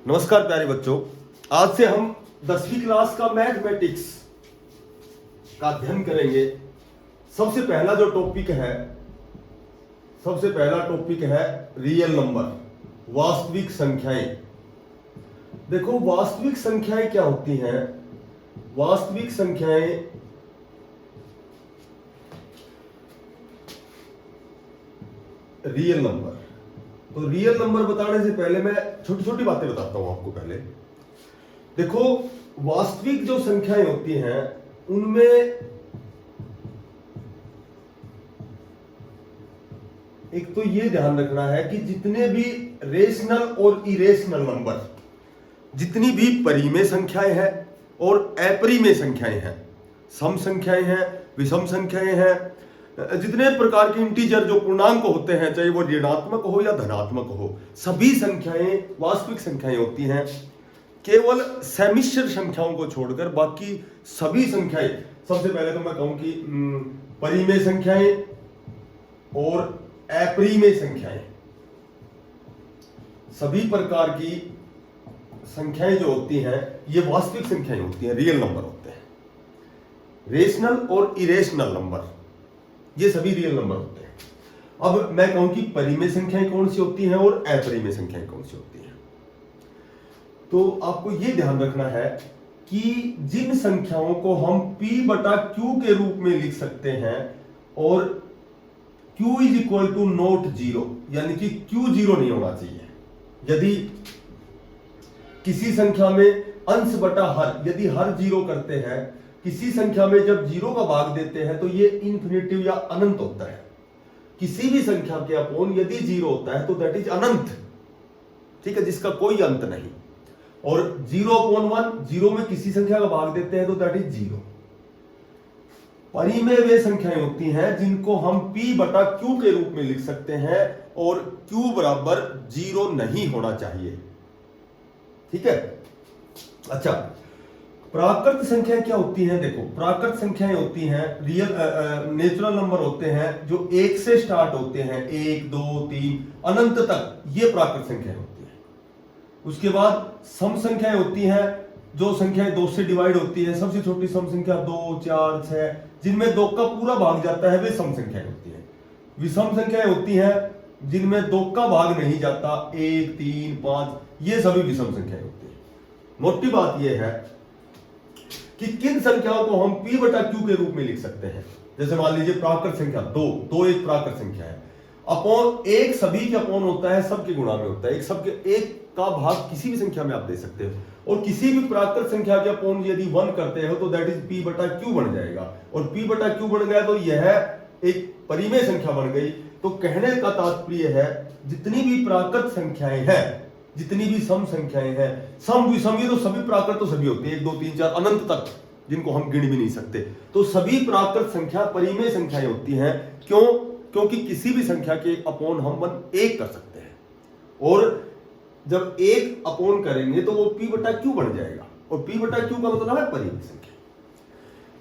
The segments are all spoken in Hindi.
नमस्कार प्यारे बच्चों, आज से हम 10वीं क्लास का मैथमेटिक्स का अध्ययन करेंगे। सबसे पहला टॉपिक है रियल नंबर, वास्तविक संख्याएं। देखो, वास्तविक संख्याएं क्या होती हैं? वास्तविक संख्याएं रियल नंबर। तो रियल नंबर बताने से पहले मैं छोटी छोटी बातें बताता हूं आपको। पहले देखो, वास्तविक जो संख्याएं होती हैं उनमें एक तो ये ध्यान रखना है कि जितने भी रेशनल और इरेशनल नंबर, जितनी भी परिमेय संख्याएं हैं और अपरिमेय संख्याएं हैं, सम संख्याएं हैं, विषम संख्याएं हैं, जितने प्रकार के इंटीजर जो पूर्णांक होते हैं, चाहे वो ऋणात्मक हो या धनात्मक हो, सभी संख्याएं वास्तविक संख्याएं होती हैं। केवल समिश्र संख्याओं को छोड़कर बाकी सभी संख्याएं, सबसे पहले तो मैं कहूं कि परिमेय संख्याएं और अपरिमेय संख्याएं, सभी प्रकार की संख्याएं जो होती हैं ये वास्तविक संख्याएं होती हैं, रियल नंबर होते हैं। रेशनल और इरेशनल नंबर ये सभी रियल नंबर होते हैं। अब मैं कहूं कि परिमेय संख्याएं कौन सी होती हैं और अपरिमेय संख्याएं कौन सी होती हैं, तो आपको यह ध्यान रखना है कि जिन संख्याओं को हम P बटा Q के रूप में लिख सकते हैं और Q is equal to not zero, यानी कि Q जीरो नहीं होना चाहिए। यदि किसी संख्या में अंश बटा हर, यदि हर जीरो करते हैं, किसी संख्या में जब जीरो का भाग देते हैं तो ये इन्फिनिटिव या अनंत होता है। किसी भी संख्या के अपोन यदि जीरो होता है तो दैट इज अनंत, ठीक है, जिसका कोई अंत नहीं। और 0/1, जीरो में किसी संख्या का भाग देते हैं तो दैट इज जीरो। परिमेय वे संख्याएं होती हैं जिनको हम P बटा Q के रूप में लिख सकते हैं और Q बराबर जीरो नहीं होना चाहिए, ठीक है। अच्छा, प्राकृत संख्याएं क्या होती हैं? देखो, प्राकृत संख्याएं होती हैं रियल नेचुरल नंबर होते हैं जो 1 से स्टार्ट होते हैं, 1 2 3 अनंत तक, ये प्राकृत संख्याएं होती हैं। उसके बाद सम संख्याएं होती हैं जो संख्याएं 2 से डिवाइड होती है। सबसे छोटी सम संख्या 2 4 6, जिनमें 2 का पूरा भाग जाता है, वे सम संख्याएं होती हैं। विषम संख्याएं होती हैं जिनमें 2 का भाग नहीं जाता, 1 3 5, ये सभी विषम संख्याएं होती हैं। मोटी बात यह है कि किन संख्याओं को हम P बटा Q के रूप में लिख सकते हैं। जैसे मान लीजिए प्राकृत संख्या 2 एक प्राकृत संख्या है, अपॉन एक सभी के अपॉन होता है, सबके गुणा में होता है। एक का भाग किसी भी संख्या में आप दे सकते हो, और किसी भी प्राकृत संख्या के अपॉन यदि 1 करते हो तो दैट इज P बटा Q बन जाएगा, और P बटा Q बन गया तो यह एक परिमेय संख्या बन गई। तो कहने का तात्पर्य है, जितनी भी प्राकृत संख्याएं हैं, जितनी भी सम संख्याएं हैं, सम विषम, ये तो सभी प्राकृत तो सभी होती है, 1 2 3 4 अनंत तक, जिनको हम गिन भी नहीं सकते। तो सभी प्राकृत संख्या परिमेय संख्याएं होती हैं। क्यों? क्योंकि किसी भी संख्या के अपॉन हम 1 कर सकते हैं, और जब 1 अपॉन करेंगे तो वो P बटा Q बन जाएगा, और P बटा Q का मतलब है परिमेय संख्या।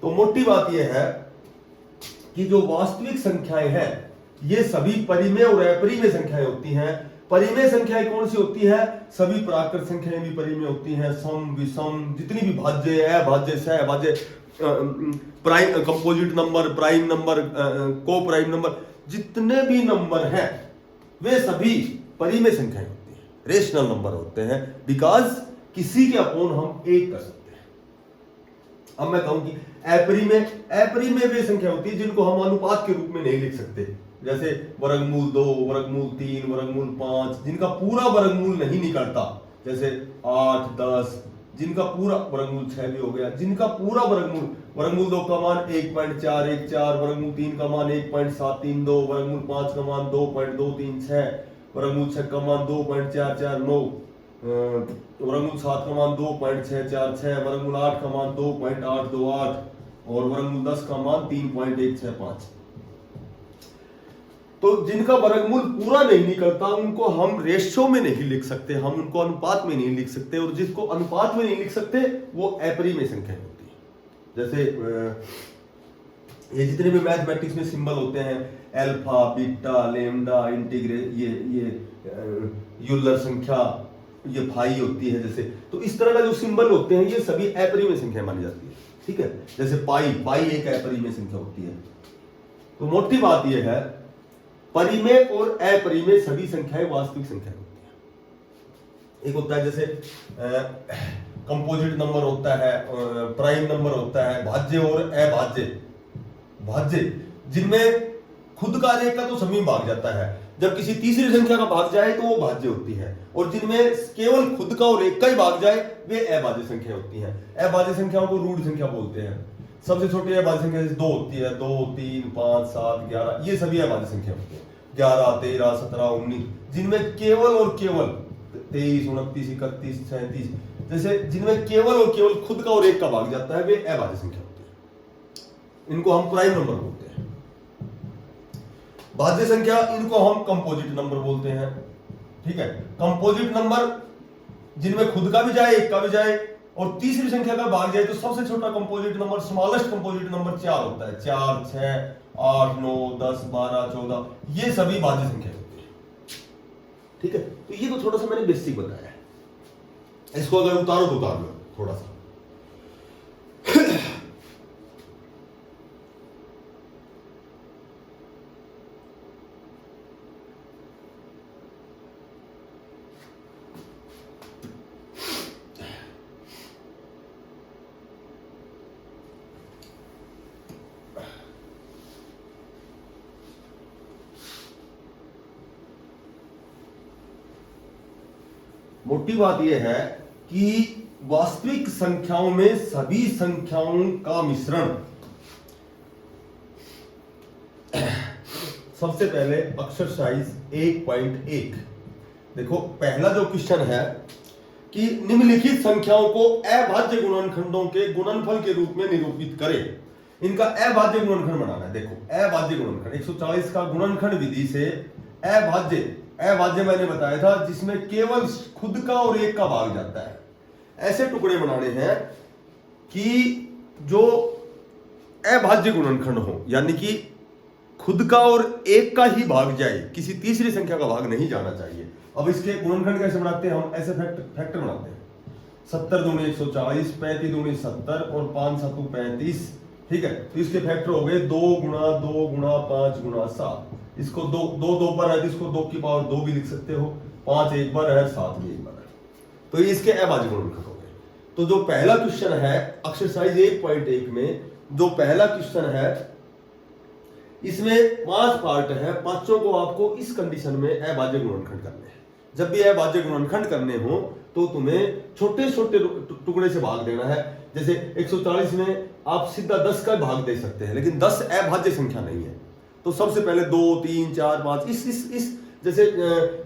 तो मोटी बात यह है कि जो वास्तविक संख्याएं हैं ये सभी परिमेय और अपरिमेय संख्याएं होती हैं। परिमेय संख्याएं कौन सी होती है? सभी प्राकृत संख्याएं भी परिमेय होती हैं। सम विषम, जितनी भी भाज्य, अभाज्य, सहभाज्य, prime composite number, prime number, coprime number, जितने भी नंबर हैं वे सभी परिमेय संख्याएं होती हैं, रेशनल नंबर होते हैं, बिकॉज किसी के अपॉन हम 1 कर सकते हैं। अब मैं कहूं कि अपरिमेय वे संख्या होती है जिनको हम अनुपात के रूप में नहीं लिख सकते, जैसे वर्गमूल 2, वर्गमूल 3, वर्गमूल 5, जिनका पूरा वर्गमूल नहीं निकलता, जैसे 8 10, जिनका पूरा वर्गमूल 6 भी हो गया, जिनका पूरा वर्गमूल 2 का मान 1.414, वर्गमूल 3 का मान 1.732, वर्गमूल 5 का मान 2.236, वर्गमूल 6 का मान 2.449, वर्गमूल 7 का मान 2.646, वर्गमूल 8 का मान 2.828 और वर्गमूल 10 का मान 3.165। तो जिनका वर्गमूल पूरा नहीं निकलता उनको हम रेशियो में नहीं लिख सकते, हम उनको अनुपात में नहीं लिख सकते, और जिसको अनुपात में नहीं लिख सकते वो अपरिमेय संख्या होती है। जैसे ये जितने भी मैथमेटिक्स में सिंबल होते हैं, अल्फा बीटा लैम्डा इंटीग्रे, ये यूलर संख्या, ये भाई होती है जैसे, तो इस तरह का जो सिंबल होते हैं ये सभी अपरिमेय संख्या मानी जाती है। ठीक है, जैसे पाई, पाई एक अपरिमेय संख्या होती है। तो मोटी बात यह है, परिमेय और अपरिमेय सभी संख्याएं वास्तविक संख्या होती है। एक होता है जैसे कंपोजिट नंबर होता है, प्राइम नंबर होता है, भाज्य और अभाज्य। भाज्य जिनमें खुद का एक का तो सभी में भाग जाता है, जब किसी तीसरी संख्या का भाग जाए तो वो भाज्य होती है, और जिनमें केवल खुद का और एक का ही भाग जाए वे अभाज्य संख्या होती हैं। अभाज्य संख्याओं को रूढ़ संख्या बोलते हैं। सबसे छोटी अभाज्य संख्या जैसे 2 होती है, 2, 3, 5, 7, 11, ये सभी अभाज्य संख्या होती है। 11, 13, 17, 19, जिनमें केवल और केवल 23, 29, 31, 37, जैसे जिनमें केवल और केवल खुद का और एक का भाग जाता है वे अभाज्य संख्या होती है। इनको हम प्राइम नंबर बोलते हैं। भाज्य संख्या इनको हम कंपोजिट नंबर बोलते हैं। ठीक है, कंपोजिट नंबर जिनमें खुद का भी जाए, एक का भी जाए और तीसरी संख्या का भाग जाए, तो सबसे छोटा composite number, smallest composite number 4 होता है। 4, 6, 8, 9, 10, 12, 14, ये सभी भाज्य संख्या होती है। ठीक है, तो ये तो थोड़ा सा मैंने बेसिक बताया है। इसको अगर उतारो तो उतार लो थोड़ा सा। मोटी बात यह है कि वास्तविक संख्याओं में सभी संख्याओं का मिश्रण, सबसे पहले एक्सरसाइज 1.1 देखो। पहला जो क्वेश्चन है कि निम्नलिखित संख्याओं को अभाज्य गुणनखंडों के गुणनफल के रूप में निरूपित करें। इनका अभाज्य गुणनखंड बनाना है। देखो, अभाज्य गुणनखंड 140 का गुणनखंड विधि से अभाज्य मैंने बताया था जिसमें केवल खुद का और एक का भाग जाता है। ऐसे टुकड़े बनाने हैं कि जो अभाज्य गुणनखंड हो, यानी कि खुद का और एक का ही भाग जाए, किसी तीसरी संख्या का भाग नहीं जाना चाहिए। अब इसके गुणनखंड कैसे बनाते हैं? हम ऐसे फैक्टर बनाते हैं। 70 दूनी 140, 35 दूनी 70 और 5 7 35। ठीक है, तो इसके फैक्टर हो गए 2 गुणा 2 गुणा 5 गुणा 7। इसको 2 बार है, इसको 2 की पावर 2 भी लिख सकते हो। 5 एक बार है, 7 भी एक बार है, तो ये इसके अभाज्य गुणनखंड हो गए। तो जो पहला क्वेश्चन है एक्सरसाइज 1.1 में, जो पहला क्वेश्चन है इसमें 5 पार्ट है। पांचों को आपको इस कंडीशन में अभाज्य गुणनखंड करने हैं। जब भी अभाज्य गुणनखंड करने हो तो तुम्हें छोटे छोटे टुकड़े से भाग देना है। जैसे 140 में आप सीधा 10 का भाग दे सकते हैं, लेकिन 10 अभाज्य संख्या नहीं है। तो सबसे पहले 2 3 4 5 इस जैसे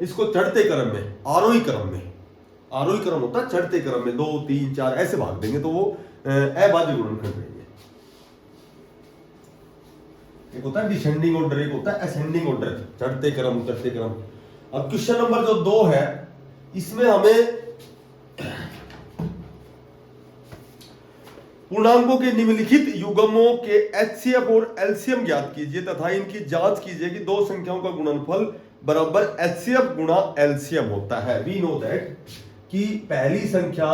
इसको चढ़ते क्रम में, आरोही क्रम होता है, चढ़ते क्रम में 2 3 4 ऐसे भाग देंगे तो वो अभाज्य गुणनखंड रहेंगे। एक होता है डिसेंडिंग ऑर्डर, एक होता है असेंडिंग ऑर्डर, चढ़ते क्रम उतरते क्रम। अब क्वेश्चन नंबर जो 2 है, इसमें हमें पूर्णांकों के निम्नलिखित युग्मों के एचसीएफ और एलसीएम ज्ञात कीजिए तथा इनकी जांच कीजिए कि दो संख्याओं का गुणनफल बराबर एचसीएफ गुणा एलसीएम होता है। वी नो दैट कि पहली संख्या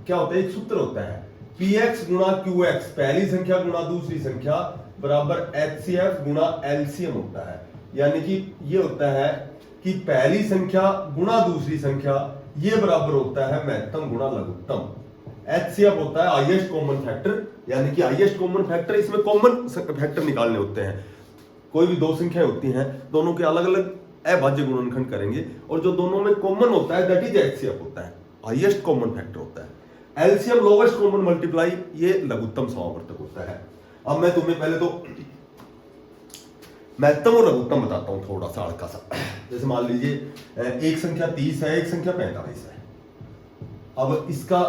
क्या होता है, एक सूत्र होता है px गुणा qx, पहली संख्या गुणा दूसरी संख्या बराबर एचसीएफ गुणा एलसीएम होता है। यानी कि ये होता है कि पहली संख्या गुणा दूसरी संख्या, ये बराबर होता है महत्तम गुणा लघुत्तम। एचसीएफ होता है हाईएस्ट कॉमन फैक्टर, यानी कि हाईएस्ट कॉमन फैक्टर, इसमें कॉमन फैक्टर निकालने होते हैं। कोई भी दो संख्याएं होती हैं, दोनों के अलग अलग अभाज्य गुणनखंड करेंगे और जो दोनों में कॉमन होता है दैट इज एचसीएफ होता है, हाईएस्ट कॉमन फैक्टर होता है। एलसीएम लोवेस्ट कॉमन मल्टीप्लाई, ये लघुत्तम समावर्तक होता है। अब मैं तुम्हें पहले तो महत्तम और लघुत्तम बताता हूं थोड़ा सा हल्का सा। जैसे मान लीजिए एक संख्या 30 है, एक संख्या 45 है। अब इसका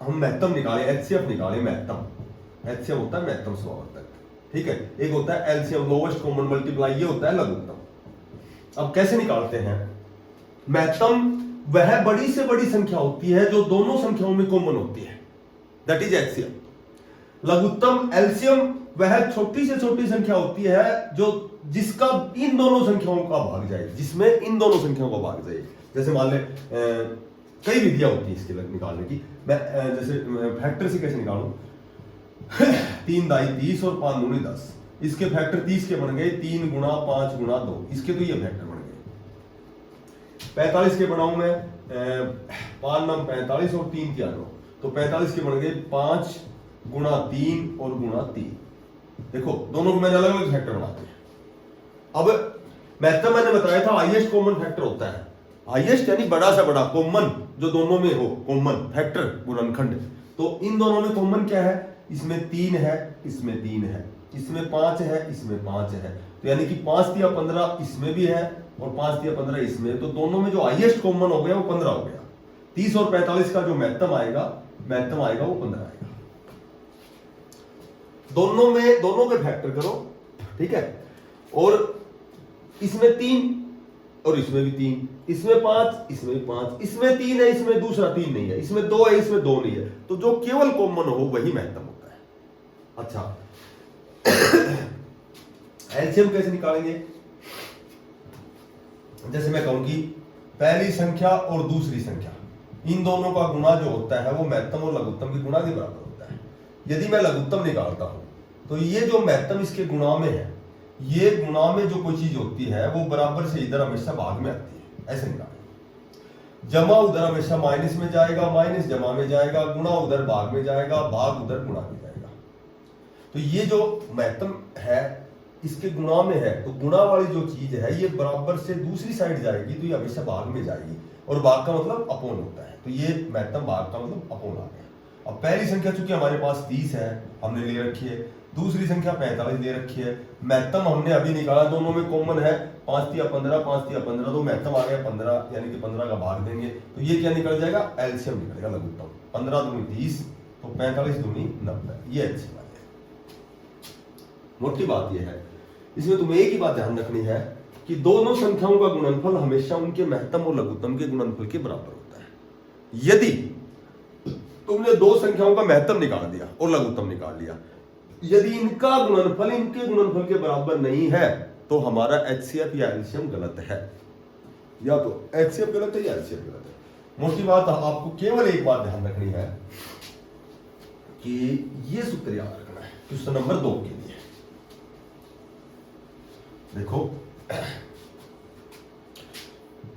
हम महत्तम निकाले, एचसीएफ निकाले महत्तम। एचसीएफ होता है महत्तम समावर्तक, ठीक है। एक होता है एलसीएम लोवेस्ट कॉमन मल्टीप्लाई, ये होता है लघुत्तम। अब कैसे निकालते हैं? महत्तम वह बड़ी से बड़ी संख्या होती है जो दोनों संख्याओं में कॉमन होती है, दैट इज एचसीएफ। लघुत्तम एलसीएम वह छोटी से छोटी संख्या होती है जो जिसका इन दोनों संख्याओं का भाग जाए, जिसमें इन दोनों संख्याओं का भाग जाए। जैसे मान ले कई विधियां होती है इसके निकालने की। मैं जैसे फैक्टर से कैसे निकालूं 3 दाई 30 और 5 दूनी 10, इसके फैक्टर 30 के बन गए 3 गुणा 5 गुणा 2, इसके तो ये फैक्टर बन गए। 45 के बनाऊं मैं 5 9 45 और 3 क्या 9, तो 45 के बन गए 5 गुणा 3 और गुणा 3। देखो दोनों को मैंने अलग अलग फैक्टर बना दिए। अब मैथम मैंने बताया था हाईएस्ट कॉमन फैक्टर होता है, हाईएस्ट यानी बड़ा से बड़ा कॉमन जो दोनों में हो, कॉमन फैक्टर गुणनखंड। तो इन दोनों में कॉमन क्या है, इसमें 3 है, इसमें 3 है, इसमें 5 है, इसमें 5 है, तो यानी कि 5 या 15 इसमें भी है और 5 या 15 इसमें, तो दोनों में जो हाईएस्ट कॉमन हो गया वो 15 हो गया। 30 और 45 का जो मैथम आएगा वो 15 आएगा। दोनों में फैक्टर करो, ठीक है। और इसमें 3 और इसमें भी 3, इसमें 5, इसमें भी 5, इसमें 3 है, इसमें दूसरा 3 नहीं है, इसमें 2 है, इसमें 2 नहीं है, तो जो केवल कॉमन हो वही महत्तम होता है। अच्छा एलसीएम कैसे निकालेंगे, जैसे मैं कहूं कि पहली संख्या और दूसरी संख्या इन दोनों का गुणा जो होता है वो महत्तम और लघुत्तम के गुणा के बराबर होता है। यदि मैं लघुत्तम निकालता हूं तो ये जो महत्तम इसके गुणा में है, ये गुणा में जो कोई चीज होती है वो बराबर से इधर हमेशा भाग में आती है, ऐसे निकालें। जमा उधर हमेशा माइनस में जाएगा, माइनस जमा में जाएगा, गुणा उधर भाग में जाएगा, भाग उधर गुणा में जाएगा। तो ये जो महत्तम है इसके गुणा में है, तो गुणा वाली जो चीज है ये बराबर से दूसरी साइड जाएगी, तो ये हमेशा भाग में जाएगी, और भाग का मतलब अपोन होता है, तो ये महत्तम भाग का मतलब अपोन आ गया। अब पहली संख्या चूंकि हमारे पास 30 है हमने ले रखी है, दूसरी संख्या 45 ले रखी है, महत्तम हमने अभी निकाला, दोनों में कॉमन है 5 या 15, 5 या 15, तो महत्तम आ गया 15, यानी कि 15 का भाग देंगे तो ये क्या निकल जाएगा, एलसीएम निकलेगा लघुत्तम। 15 दूनी 30, तो 45 दूनी 90, ये एलसीएम आ गया। मोटी बात ये है, इसमें तुम्हें एक ही बात ध्यान रखनी है कि दोनों संख्याओं का गुणनफल हमेशा उनके महत्तम और लघुत्तम के गुणनफल के बराबर होता है। यदि तुमने दो संख्याओं का महत्तम निकाल दिया और लघुत्तम निकाल लिया, यदि इनका गुणनफल इनके गुणनफल के बराबर नहीं है तो हमारा एचसीएफ या एलसीएम गलत है, या तो एचसीएफ गलत है या एलसीएम गलत है। मोटी बात आपको केवल एक बात ध्यान रखनी है कि ये सूत्र याद रखना है क्वेश्चन नंबर 2 के लिए। देखो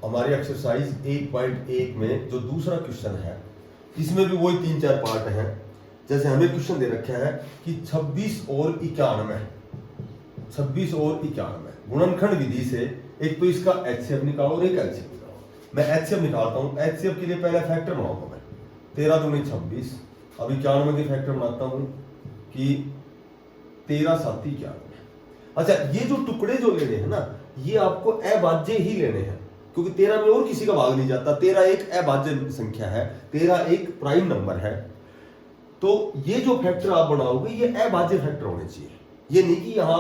हमारी एक्सरसाइज 1.1 में जो दूसरा क्वेश्चन है इसमें भी वही 3-4 पार्ट हैं। जैसे हमें क्वेश्चन दे रखा है कि 26 और 91, 26 और 91 गुणनखंड विधि से एक तो इसका एचसीएफ निकालो और एक एलसीएम निकालो। मैं एचसीएफ निकालता हूं, एचसीएफ के लिए पहले फैक्टर बनाऊंगा मैं 13 दूनी 26, अब 91 के फैक्टर बनाता हूं कि 13 7 91। अच्छा ये जो टुकड़े जो लेने हैं ना ये आपको अभाज्य ही लेने हैं, क्योंकि 13 में और किसी का भाग नहीं जाता, 13 एक अभाज्य संख्या है, 13 एक प्राइम नंबर है, तो ये जो फैक्टर आप बनाओगे ये अभाज्य फैक्टर होने चाहिए। ये नहीं कि यहाँ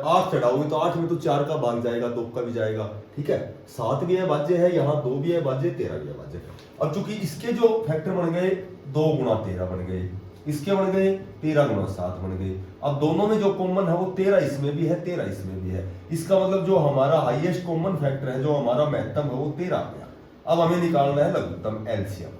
8 चढ़ाओगे तो 8 में तो 4 का भाग जाएगा, 2 का भी जाएगा, ठीक है, 7 भी अभाज्य है, यहाँ 2 भी अभाज्य, 13 भी अभाज्य। अब चूंकि इसके जो फैक्टर बन गए 2 गुणा 13 बन गए, इसके बन गए 13 गुणा 7 बन गए। अब दोनों में जो कॉमन है वो 13 इसमें भी है, 13 इसमें भी है, इसका मतलब जो हमारा हाईएस्ट कॉमन फैक्टर है, जो हमारा महत्तम है वो 13 आ गया। अब हमें निकालना है लघुत्तम एलसीएम,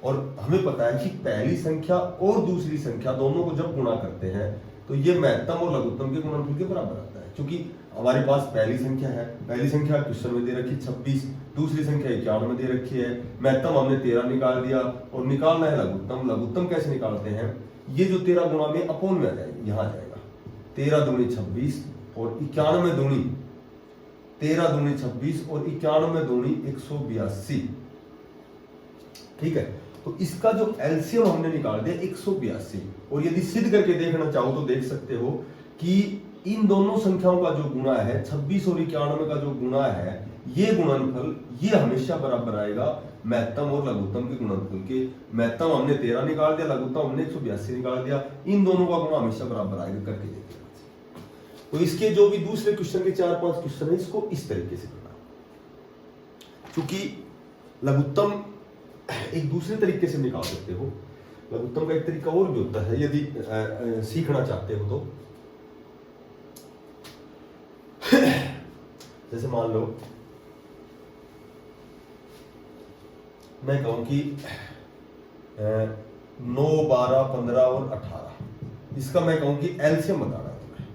और हमें पता है कि पहली संख्या और दूसरी संख्या दोनों को जब गुणा करते हैं तो ये महत्तम और लघुत्तम के गुणनफल के बराबर आता है। क्योंकि हमारे पास पहली संख्या है, पहली संख्या क्वेश्चन में दे रखी 26, दूसरी संख्या 91 में दे रखी है, महत्तम हमने 13 निकाल दिया और निकालना है लघुत्तम। लघुत्तम कैसे निकालते हैं, ये जो 13 गुणा में अपोन में आ जाएगी, यहां जाएगा 13 दूनी 26 और 91 दूनी 13 दूनी 26 और 91 दूनी 182, ठीक है। तो इसका जो एलसीएम हमने निकाल दिया 182, और यदि सिद्ध करके देखना चाहो तो देख सकते हो कि इन दोनों संख्याओं का जो गुणा है 26 और 91 का जो गुणा है, ये गुणनफल ये हमेशा बराबर आएगा महत्तम और लघुत्तम के गुणनफल के। महत्तम हमने 13 निकाल दिया, लघुत्तम हमने 182 निकाल दिया, इन दोनों का गुणा हमेशा बराबर आएगा, करके देखिए। तो इसके जो भी दूसरे क्वेश्चन के 4-5 क्वेश्चन है इसको इस तरीके से करना। क्योंकि लघुत्तम एक दूसरे तरीके से निकाल सकते हो, लघुत्तम का एक तरीका और भी होता है यदि सीखना चाहते हो तो। जैसे मान लो मैं कहूँ कि 9, 12, 15 और 18, इसका मैं कहूँ कि एलसीएम बताना है तुम्हें,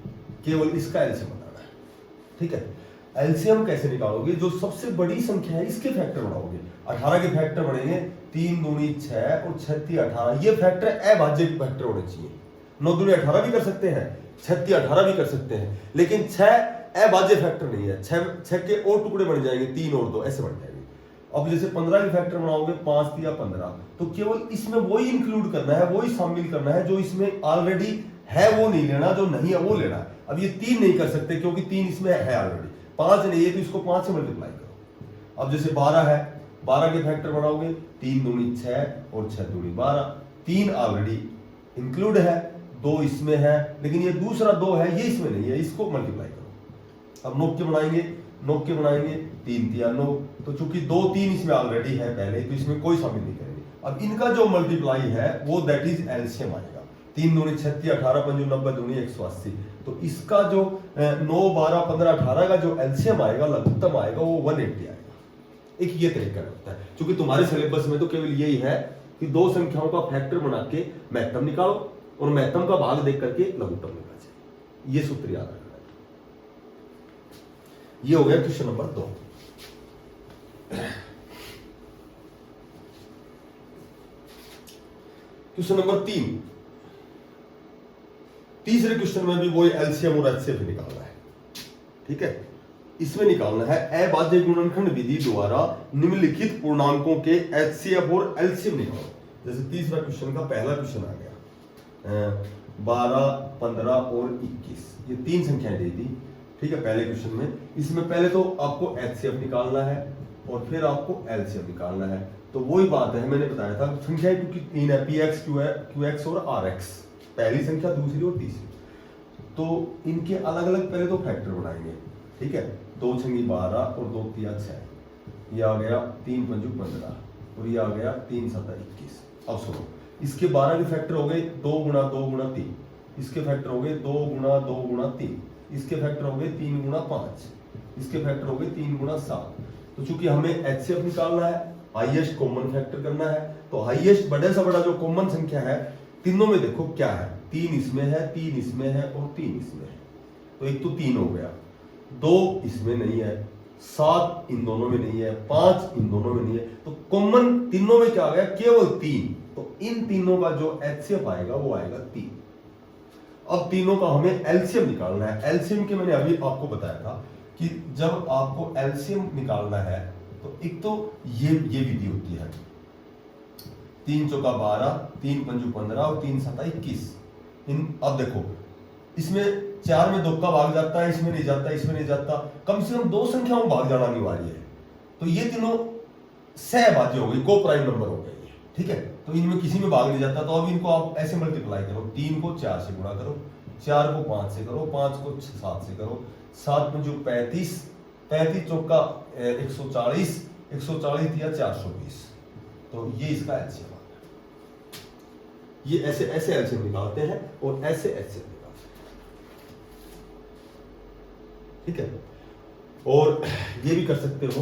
केवल इसका एलसीएम बताना है। ठीक है, एलसीएम कैसे निकालोगे? जो सबसे बड़ी संख्या है इसके फैक्टर बनाओगे। 18 के फैक्टर बनेंगे 3 दूनी 6 और 6 3 18, ये फैक्टर अभाज्य फैक्टर होने चाहिए। 9 दूनी 18 भी कर सकते हैं, 6 3 18 भी कर सकते हैं, लेकिन 6 अभाज्य फैक्टर नहीं है। 6 के और टुकड़े बन जाएंगे, 3 और 2 ऐसे बन जाएंगे। अब जैसे 15 के फैक्टर बनाओगे 5 या 15, तो केवल इसमें वही इंक्लूड करना है, वही शामिल करना है जो इसमें ऑलरेडी है, वो नहीं लेना, जो नहीं है वो लेना है। अब ये 3 नहीं कर सकते क्योंकि 3 इसमें है ऑलरेडी, 5 नहीं है तो इसको 5 से मल्टीप्लाई करो। अब जैसे 12 है, 12 के फैक्टर बनाओगे 3 दूनी 6 और 6 दूनी 12, 3 ऑलरेडी इंक्लूड है, 2 इसमें है, लेकिन ये दूसरा 2 है, ये इसमें नहीं है, इसको मल्टीप्लाई करो। अब 9 के बनाएंगे 3 3 9, तो चूंकि 2 3 इसमें ऑलरेडी है पहले, तो इसमें कोई शामिल नहीं करेंगे। अब इनका जो मल्टीप्लाई है वो दैट इज एलसीएम आएगा। 3 दूनी 36, 18 पंजू 90 दूनी 180, तो इसका जो 9 12 15 18 का जो एलसीएम आएगा, लघुत्तम आएगा, वो 180 आएगा। एक ये तरीका होता है, क्योंकि तुम्हारे सिलेबस में तो केवल यही है कि 2 संख्याओं का फैक्टर बना के महत्तम निकालो और महत्तम का भाग देख करके लघुत्तम निकाल जाए। ये सूत्र याद रखना। ये हो गया क्वेश्चन नंबर 2। क्वेश्चन नंबर 3, तीसरे क्वेश्चन में भी वही एलसीएम और एचसीएफ निकालना है। ठीक है, इसमें निकालना है अभाज्य गुणनखंड विधि द्वारा निम्नलिखित पूर्णांकों के एचसीएफ और एलसीएम निकालो। जैसे तीसरा क्वेश्चन का पहला क्वेश्चन आ गया 12, 15 और 21, ये 3 संख्याएं दे दी। ठीक है, पहले क्वेश्चन में इसमें पहले तो आपको एचसीएफ निकालना है और फिर आपको एलसीएम निकालना है। तो वही बात है, मैंने बताया था संख्या क्योंकि 3 है, पीएक्स क्यूएक्स और आरएक्स, पहली संख्या, दूसरी और तीसरी, तो इनके अलग अलग पहले तो फैक्टर बनाएंगे। ठीक है, 2 छंगी 12 और 2 तिया 6, ये आ गया 3 पंजू 15 और ये आ गया 3 7 21। अब सुनो, इसके 12 के फैक्टर हो गए 2 गुणा 2 गुणा 3, इसके फैक्टर हो गए 2 गुणा 2 गुणा 3, इसके फैक्टर हो गए 3 गुणा 5, इसके फैक्टर हो गए 3 गुणा 7। तो चूंकि हमें एचसीएफ निकालना है, हाईएस्ट कॉमन फैक्टर करना है, तो हाईएस्ट बड़े से बड़ा जो कॉमन संख्या है तीनों में देखो क्या है, 3 इसमें है, 3 इसमें है और 3 इसमें है, तो एक तो 3 हो गया, 2 इसमें नहीं है, 7 इन दोनों में नहीं है, 5 इन दोनों में नहीं है, तो कॉमन तीनों में क्या आ गया, केवल 3। तो इन तीनों का जो एचसीएफ आएगा वो आएगा 3। अब तीनों का हमें एलसीएम निकालना है। एलसीएम के मैंने अभी आपको बताया था कि जब आपको एलसीएम निकालना है तो एक तो ये विधि होती है, 3 चौका 12, 3 पंजू 15 और 3 7 21। अब देखो इसमें 4 में 2 का भाग जाता है, इसमें नहीं जाता, इसमें नहीं जाता, कम से कम 2 संख्याओं में भाग जाना अनिवार्य है। तो ये तीनों सहभाज्य हो गई, को प्राइम नंबर हो गए। ठीक है, तो इनमें किसी में भाग नहीं जाता, तो अब इनको आप ऐसे मल्टीप्लाई करो, 3 को 4 से गुणा करो, 4 को 5 से करो, 5 को 7 से करो, 7 पंजू 35, 35 चौका 140, 140 या 420, तो ये इसका एलसीएम आ गया। ये ऐसे ऐसे एलसीएम निकालते हैं और ऐसे एलसीएम निकालते हैं। ठीक है, और ये भी कर सकते हो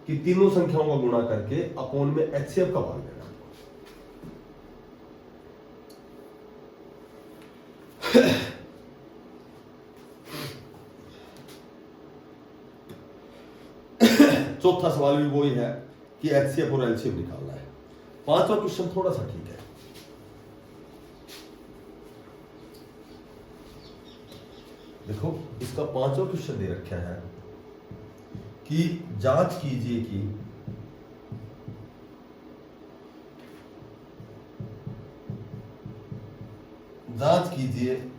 कि तीनों संख्याओं का गुणा करके अपोन में एचसीएफ का भाग लेना। चौथा सवाल भी वही है कि एचसीएफ और एलसीएम निकालना है। पांचवा क्वेश्चन थोड़ा सा ठीक है, देखो इसका पांचवा क्वेश्चन दे रखा है कि जांच कीजिए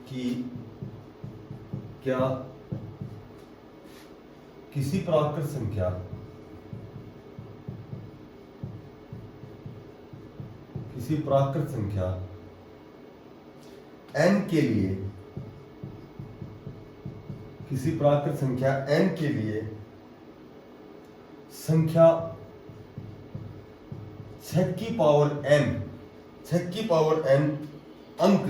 कि क्या किसी प्राकृत संख्या n के लिए, किसी प्राकृत संख्या n के लिए संख्या 6 की पावर n अंक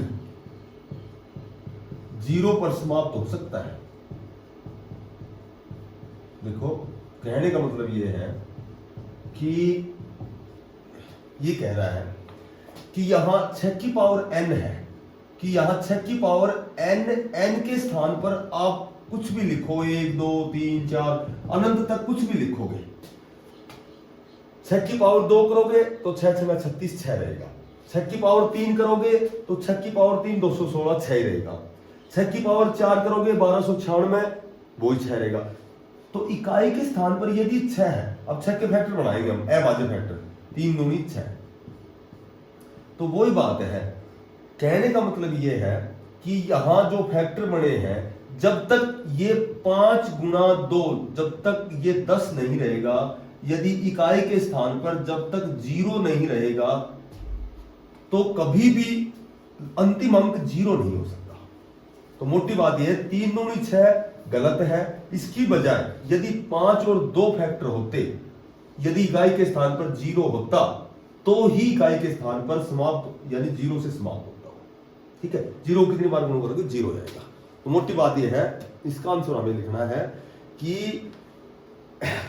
0 पर समाप्त हो सकता है। देखो कहने का मतलब यह है कि ये कह रहा है कि यहां 6 की पावर n है, कि यहां 6 की पावर n के स्थान पर आप कुछ भी लिखो, 1 2 3 4 अनंत तक कुछ भी लिखोगे। 6 की पावर 2 करोगे तो 6 6 36 6 रहेगा। 6 की पावर 3 करोगे तो 6 की पावर 3 216 6 रहेगा। 6 की पावर 4 करोगे 1296 वो ही 6 रहेगा। तो इकाई के स्थान पर यदि 6 है, अब 6 के फैक्टर बनाएंगे हम, अभाज्य फैक्टर, 3 दूनी 6। तो वही बात है, कहने का मतलब ये है कि यहां जो फैक्टर बने हैं, जब तक ये 5 गुणा 2, जब तक ये 10 नहीं रहेगा, यदि इकाई के स्थान पर जब तक 0 नहीं रहेगा, तो कभी भी अंतिम अंक 0 नहीं हो सकता। तो मोटी बात यह है, 3 दूनी 6 गलत है। इसकी बजाय यदि 5 और 2 फैक्टर होते, यदि इकाई के स्थान पर 0 होता, तो ही इकाई के स्थान पर समाप्त, यानी 0 से समाप्त होता हो। ठीक है, 0 कितनी बार गुणा करोगे 0 जाएगा। तो मोटी बात यह है, इसका आंसर हमें लिखना है कि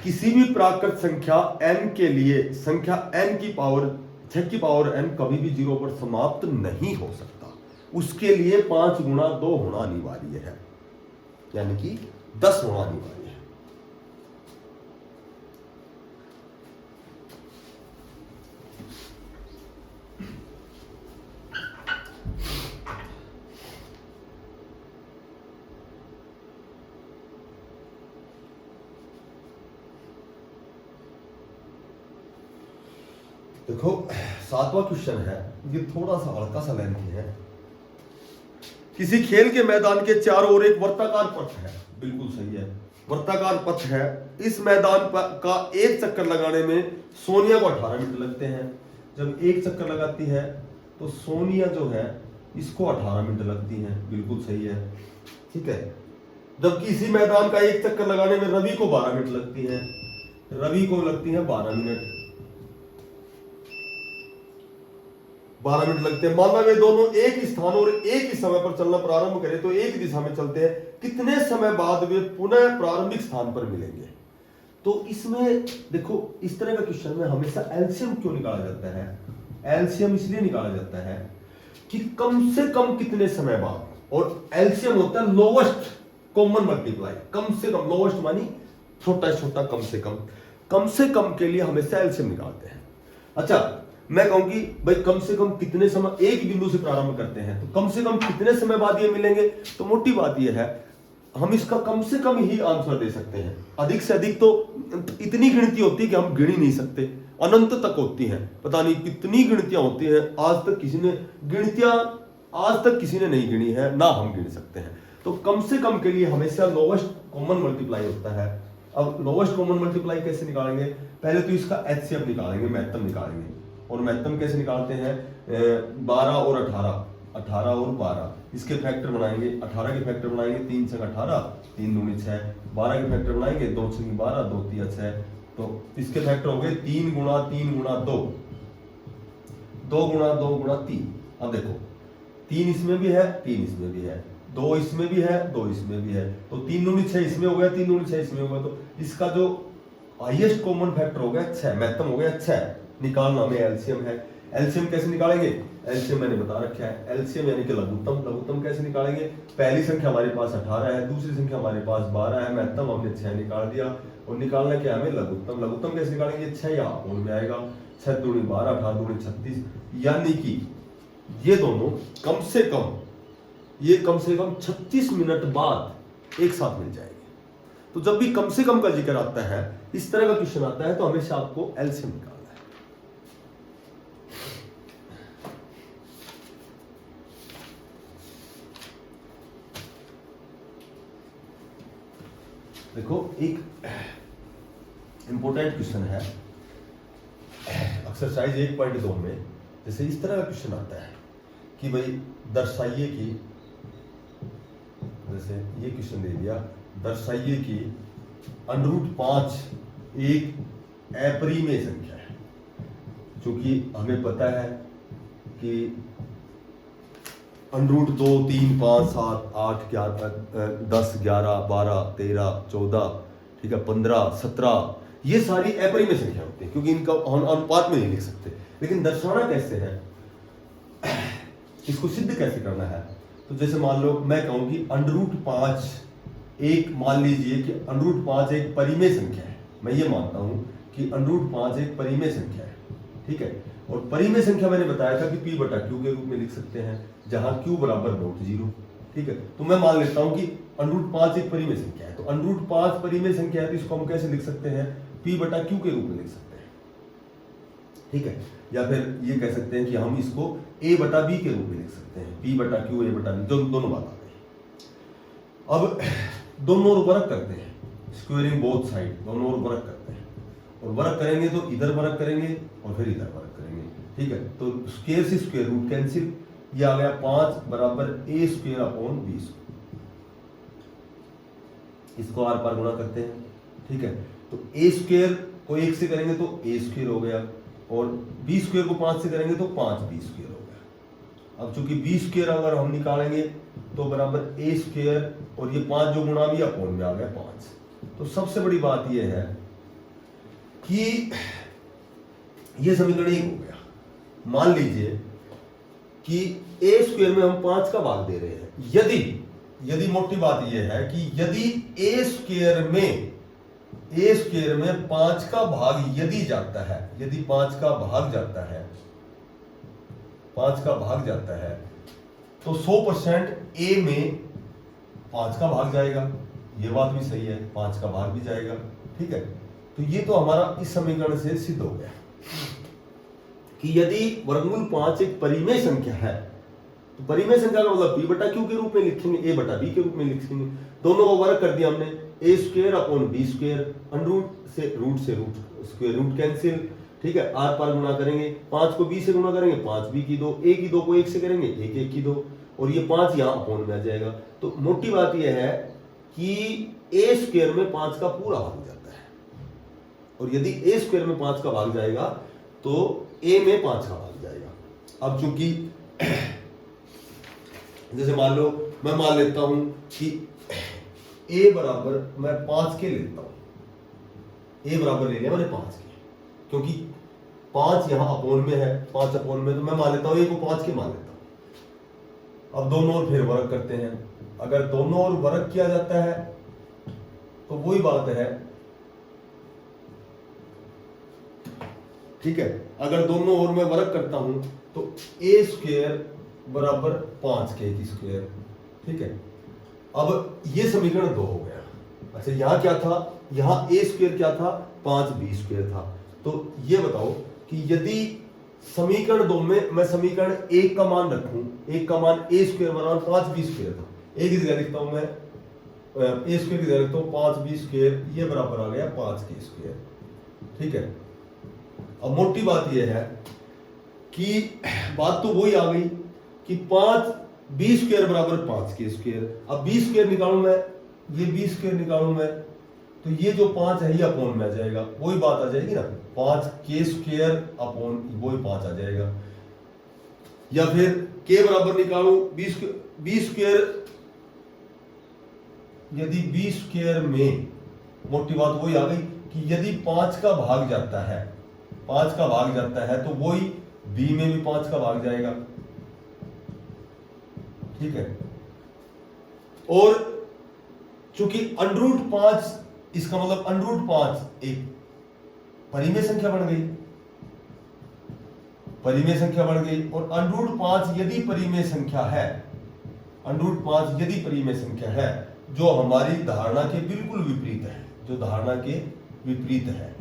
किसी भी प्राकृत संख्या n के लिए संख्या n की पावर 6 की पावर n कभी भी 0 पर समाप्त नहीं हो सकता। उसके लिए 5 गुणा 2 होना अनिवार्य है, यानी कि 10 होना अनिवार्य है। देखो 7वां क्वेश्चन है, ये थोड़ा सा हल्का सा लेंथी है। किसी खेल के मैदान के चारों ओर एक वर्ताकार पथ है, बिल्कुल सही है, वर्ताकार पथ है। इस मैदान का एक चक्कर लगाने में सोनिया को 18 मिनट लगते हैं। जब एक चक्कर लगाती है तो सोनिया जो है इसको 18 मिनट लगती है, बिल्कुल सही है। ठीक है, जबकि इसी मैदान का एक चक्कर लगाने में रवि को 12 मिनट लगती है, रवि को लगती है 12 मिनट, 12 मिनट लगते हैं। माना वे दोनों एक ही स्थान और एक ही समय पर चलना प्रारंभ करें तो एक दिशा में चलते हैं, कितने समय बाद वे पुनः प्रारंभिक स्थान पर मिलेंगे। तो इसमें देखो, इस तरह का क्वेश्चन में हमेशा एलसीएम क्यों निकाला जाता है? एलसीएम इसलिए निकाला जाता है कि कम से कम कितने समय बाद, और एलसीएम होता है लोवेस्ट कॉमन मल्टीप्लाई, कम से कम, लोवेस्ट मानी छोटा छोटा, कम से कम के लिए हमेशा एलसीएम निकालते हैं। अच्छा, मैं कहूंगी भाई कम से कम कितने समय, एक बिंदु से प्रारंभ करते हैं तो कम से कम कितने समय बाद ये मिलेंगे। तो मोटी बात ये है, हम इसका कम से कम ही आंसर दे सकते हैं। अधिक से अधिक तो इतनी गिनती होती है कि हम गिन ही नहीं सकते, अनंत तक होती है, पता नहीं कितनी गिनतियां होती है। आज तक किसी ने नहीं गिनी है, ना हम गिन सकते हैं। तो कम से कम के लिए हमेशा लोवेस्ट कॉमन मल्टीप्लाई होता है। अब लोवेस्ट कॉमन मल्टीप्लाई कैसे निकालेंगे? पहले तो इसका एचसीएफ निकालेंगे, महत्तम निकालेंगे। और महत्तम कैसे निकालते हैं? 12 और 18 और 12, इसके फैक्टर बनाएंगे। 18 के फैक्टर बनाएंगे, 3 6 18, 3 दूनी 6। 12 के फैक्टर बनाएंगे, 2 6 12, 2 3 6। तो इसके फैक्टर हो गए 3 गुणा 3 गुणा 2, 2 गुणा 2 गुणा 3। अब देखो 3 इसमें भी है, 3 इसमें भी है, 2 इसमें भी है, 2 इसमें भी है, तो 3 दूनी 6 इसमें हो गया, 3 दूनी 6 इसमें हो गया। तो इसका जो हाईएस्ट कॉमन फैक्टर हो गया 6, महत्तम हो गया 6। निकालना में एलसीएम है। एलसीएम कैसे निकालेंगे? एलसीएम मैंने बता रखा है, एलसीएम यानी कि लघुत्तम। लघुत्तम कैसे निकालेंगे? पहली संख्या हमारे पास 18 है, दूसरी संख्या हमारे पास 12 है, महत्तम हमने 6 निकाल दिया। और निकालना क्या हमें? लघुत्तम। लघुत्तम कैसे निकालेंगे? 6 यहाँ पूर्ण में आएगा, 6 दूनी 12, 18 दूनी 36, यानी कि ये दोनों कम से कम 36 मिनट बाद एक साथ मिल जाएंगे। तो जब भी कम से कम का जिक्र आता है, इस तरह का क्वेश्चन आता है, तो हमेशा आपको एलसीएम निकालना है। देखो एक इंपॉर्टेंट क्वेश्चन है एक्सरसाइज 1.2 में। जैसे इस तरह का क्वेश्चन आता है कि भाई दर्शाइए कि, जैसे ये क्वेश्चन दे दिया, दर्शाइए कि √5 एक अपरिमेय संख्या है। क्योंकि हमें पता है कि √2 3 5 7 8 10 11 12 13 14, ठीक है, 15 17, ये सारी अपरिमेय संख्या होती है, क्योंकि इनका अनुपात में नहीं लिख सकते। लेकिन दर्शाना कैसे है, इसको सिद्ध कैसे करना है? तो जैसे मान लो मैं कहूं कि √5 एक, मान लीजिए कि √5 एक परिमेय संख्या है। मैं ये मानता हूं कि √5 एक परिमेय संख्या है, ठीक है। और परिमेय संख्या मैंने बताया था कि P/Q के रूप में लिख सकते हैं, जहां Q बराबर √0, ठीक है। तो मैं मान लेता हूं कि √5 एक परिमेय संख्या है, तो √5 परिमेय संख्या है, तो इसको हम कैसे लिख सकते हैं? P/Q के रूप में लिख सकते हैं, ठीक है। या फिर ये कह सकते हैं कि हम इसको A/B के रूप में लिख सकते हैं, P/Q A/B, दोनों बात आ गई। अब दोनों ओर वर्क करते हैं, स्क्वेयरिंग बोथ साइड, दोनों ओर वर्क करते हैं। और वर्क करेंगे तो इधर वर्क करेंगे और फिर इधर वर्क करेंगे, ठीक है। तो स्क्वेयर से स्क्वेयर रूट कैंसिल, ये आ गया 5 बराबर A²/B²। इसको आर पार गुणा करते हैं, ठीक है। तो A² को 1 से करेंगे तो A² हो गया, और B² को 5 से करेंगे तो 5B² हो गया। अब चूंकि B² अगर हम निकालेंगे तो बराबर A², और ये 5 जो गुणा भी अपॉन में आ गया 5। तो सबसे बड़ी बात यह है कि ये समीकरण 1 हो गया। मान लीजिए कि A² में हम 5 का भाग दे रहे हैं, यदि मोटी बात यह है कि यदि A² में 5 का भाग यदि जाता है, यदि 5 का भाग जाता है, 5 का भाग जाता है, तो 100% A में 5 का भाग जाएगा। ये बात भी सही है, 5 का भाग भी जाएगा, ठीक है। तो ये तो हमारा इस समीकरण से सिद्ध हो गया कि यदि वर्गमूल 5 एक परिमेय संख्या है, तो परिमेय संख्या का मतलब P/Q के रूप में लिखेंगे, A/B के रूप में लिखेंगे। दोनों को वर्ग कर दिया हमने, A²/B², रूट से रूट स्क्वायर रूट कैंसिल, ठीक है। आर पार गुणा करेंगे, 5 को B से गुणा करेंगे 5B की 2, A की 2 को 1 से करेंगे 1 की 2, और ये 5 यहाँ अपॉन में आ जाएगा। तो मोटी बात यह है कि A² में 5 का पूरा भाग जाता है, और यदि A² में 5 का भाग जाएगा तो A में 5 का भाग जाएगा। अब चूंकि जैसे मान लो मैं मान लेता हूं कि A बराबर मैं 5 के लेता हूं, A बराबर ले लिया मैंने 5 के, क्योंकि 5 यहां अपॉन में है, 5 अपॉन में, तो मैं मान लेता हूं A को 5 के मान लेता हूं। अब दोनों ओर फिर वर्क करते हैं। अगर दोनों ओर वर्क किया जाता है तो वही बात है, ठीक है। अगर दोनों ओर मैं वर्क करता हूं तो A² बराबर 5K², ठीक है। अब ये समीकरण 2 हो गया। अच्छा, यहां क्या था? यहां A² क्या था? 5B² था। तो ये बताओ कि यदि समीकरण 2 में मैं समीकरण 1 का मान रखूं, 1 का मान A² बराबर 5B² था, एक की जगह लिखता हूं मैं A² की जगह लिखता हूं 5B², ये बराबर आ गया 5K², ठीक है। अब मोटी बात यह है कि बात तो वही आ गई कि 5B² बराबर 5K²। अब B² निकालूं मैं, ये B² निकालूं मैं, तो ये जो 5 है ये अपॉन में आ जाएगा, वही बात आ जाएगी ना, 5K² अपॉन वही 5 आ जाएगा। या फिर K बराबर निकालूं B², यदि B² में, मोटी बात वही आ गई कि यदि 5 का भाग जाता है, 5 का भाग जाता है, तो वही B में भी 5 का भाग जाएगा, ठीक है। और चूंकि √5, इसका मतलब √5 एक परिमेय संख्या बन गई, परिमेय संख्या बन गई। और √5 यदि परिमेय संख्या है, √5 यदि परिमेय संख्या है, जो हमारी धारणा के बिल्कुल विपरीत है, जो धारणा के विपरीत है,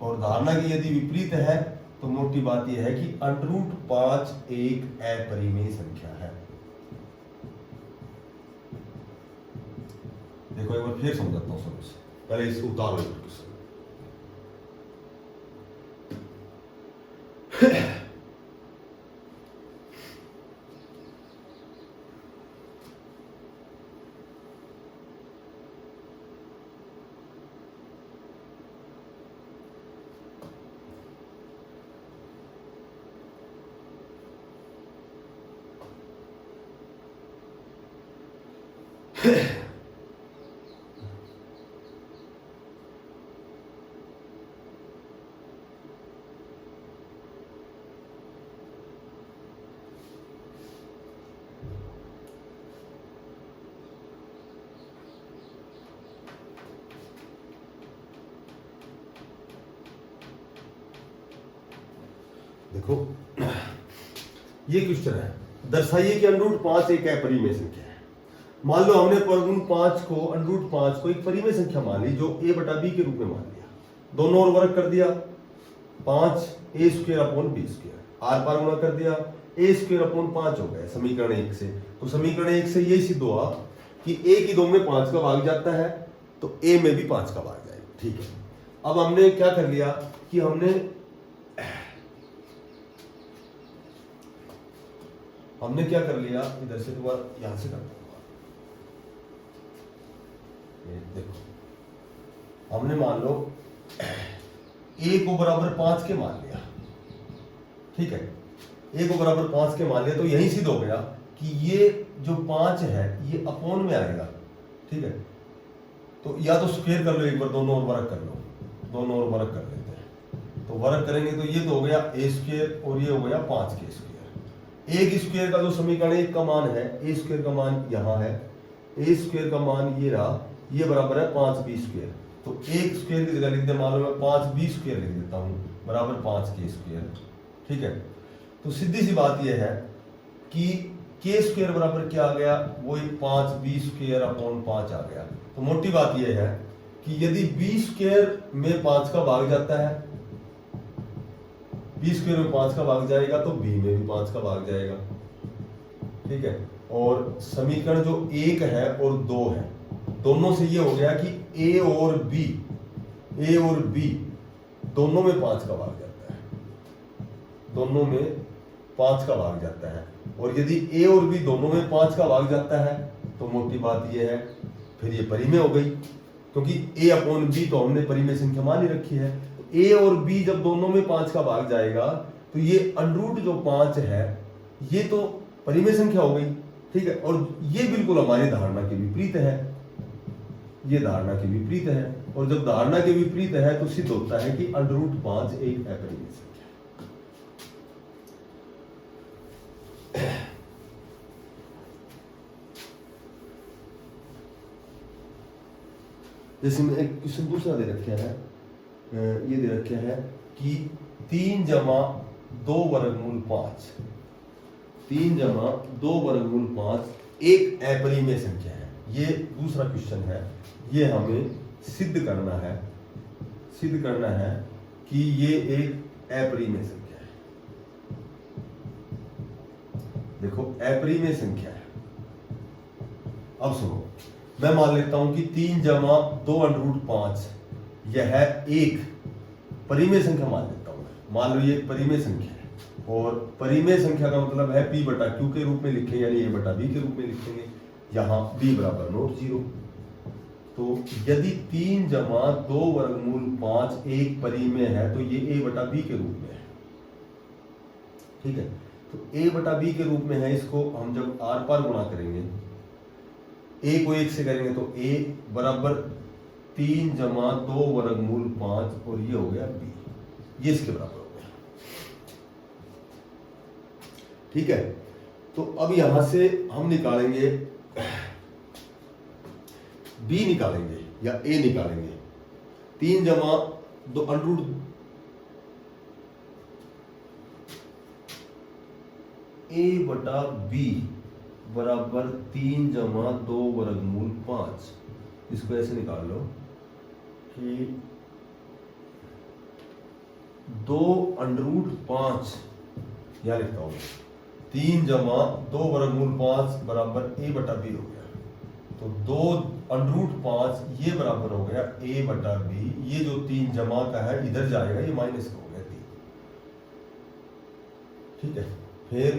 और धारणा की यदि विपरीत है तो मोटी बात यह है कि √5 एक अपरिमेय संख्या है। देखो एक बार फिर समझाता हूं समझ, पहले इसको उतारो। देखो ये क्वेश्चन है, दर्शाइए कि अंडर रूट 5 एक अपरिमेय संख्या है। मान लो हमने वर्गमूल 5 को अंडर रूट 5 को एक परिमेय संख्या मान ली जो a बटा b के रूप में मान लिया, दोनों ओर वर्ग कर दिया, 5a square upon b square, आर पार गुणा कर दिया, a स्क्वायर अपॉन 5 हो गया समीकरण 1 से। तो समीकरण 1 से ये सिद्ध हुआ कि a की 2 में 5 का भाग जाता है तो a में भी 5 का भाग जाएगा। ठीक है, अब हमने क्या कर लिया कि हमने क्या कर लिया, इधर से दोबारा यहां से करते हैं। देखो हमने मान लो a को बराबर 5 के मान लिया, ठीक है, a को बराबर 5 के मान लिया तो यही सिद्ध हो गया कि ये जो 5 है ये अपॉन में आएगा। ठीक है, तो या तो स्क्वायर कर लो एक बार, दोनों ओर वर्ग कर लो, दोनों ओर वर्ग कर लेते हैं। तो वर्ग करेंगे तो ये तो हो गया a स्क्वायर और ये हो गया 5 के स्क्वायर। एक स्क्वायर का जो समीकरण 1 का मान है, a स्क्वायर का मान यहाँ है, a स्क्वायर का मान ये रहा, ये बराबर है 5b स्क्वायर। तो एक स्क्वायर की जगह लिख दे, मान लो मैं 5b स्क्वायर लिख देता हूँ बराबर 5k स्क्वायर। ठीक है, तो सीधी सी बात यह है कि k स्क्वायर बराबर क्या आ गया, वो 5b स्क्वायर अपॉन 5 आ गया। तो मोटी बात यह है कि यदि b स्क्वायर में 5 का भाग जाता है, b स्क्वायर में 5 का भाग जाएगा तो b में भी 5 का भाग जाएगा। ठीक है, और समीकरण जो 1 है और 2 है, दोनों से ये हो गया कि a और b दोनों में 5 का भाग जाता है, दोनों में 5 का भाग जाता है। और यदि a और b दोनों में 5 का भाग जाता है तो मोटी बात ये है फिर ये परिमेय हो गई, क्योंकि a अपॉन b तो हमने परिमेय संख्या मान ही रखी है। तो a और b जब दोनों में 5 का भाग जाएगा तो ये अंडर रूट जो 5 है ये तो परिमेय संख्या हो गई। ठीक है, और ये बिल्कुल हमारी धारणा के विपरीत है, ये धारणा के विपरीत है, और जब धारणा के विपरीत है तो सिद्ध होता है कि अंडर रूट 5 एक अपरिमेय संख्या है। जैसे में एक क्वेश्चन दूसरा दे रखा है, ये दे रखा है कि 3 जमा 2 वर्गमूल 5, 3 जमा 2 वर्गमूल 5 एक अपरिमेय संख्या है। ये दूसरा क्वेश्चन है, ये हमें सिद्ध करना है कि ये एक अपरिमेय संख्या है। देखो अपरिमेय संख्या है। अब सुनो, मैं मान लेता हूं कि 3 जमा 2 अंडर रूट 5 यह एक परिमेय संख्या मान लेता हूं। मान लो ये परिमेय संख्या है, और परिमेय संख्या का मतलब है p बटा q के रूप में लिखें, यानी a बटा b के रूप में लिखेंगे, यहां b बराबर नोट 0। तो यदि 3 जमा 2 वर्गमूल 5 एक परिमेय है तो ये a बटा b के रूप में है। ठीक है, तो a बटा b के रूप में है, इसको हम जब आर पार गुणा करेंगे, a को 1 से करेंगे तो a बराबर 3 जमा 2 वर्गमूल 5 और ये हो गया b, ये इसके बराबर हो गया। ठीक है, तो अब यहां से हम निकालेंगे b निकालेंगे या a निकालेंगे। 3 जमा 2 अंडर रूट a बटा b बराबर 3 जमा 2 वर्गमूल 5। इसको ऐसे निकाल लो कि 2 अंडर रूट 5, यहां लिखता हूं 3 जमा 2 वर्गमूल 5 बराबर a बटा b हो गया। तो 2 अंडर रूट 5 ये बराबर हो गया a बटा b। ये जो 3 जमा का है इधर जाएगा, ये माइनस का हो गया 3। ठीक है, फिर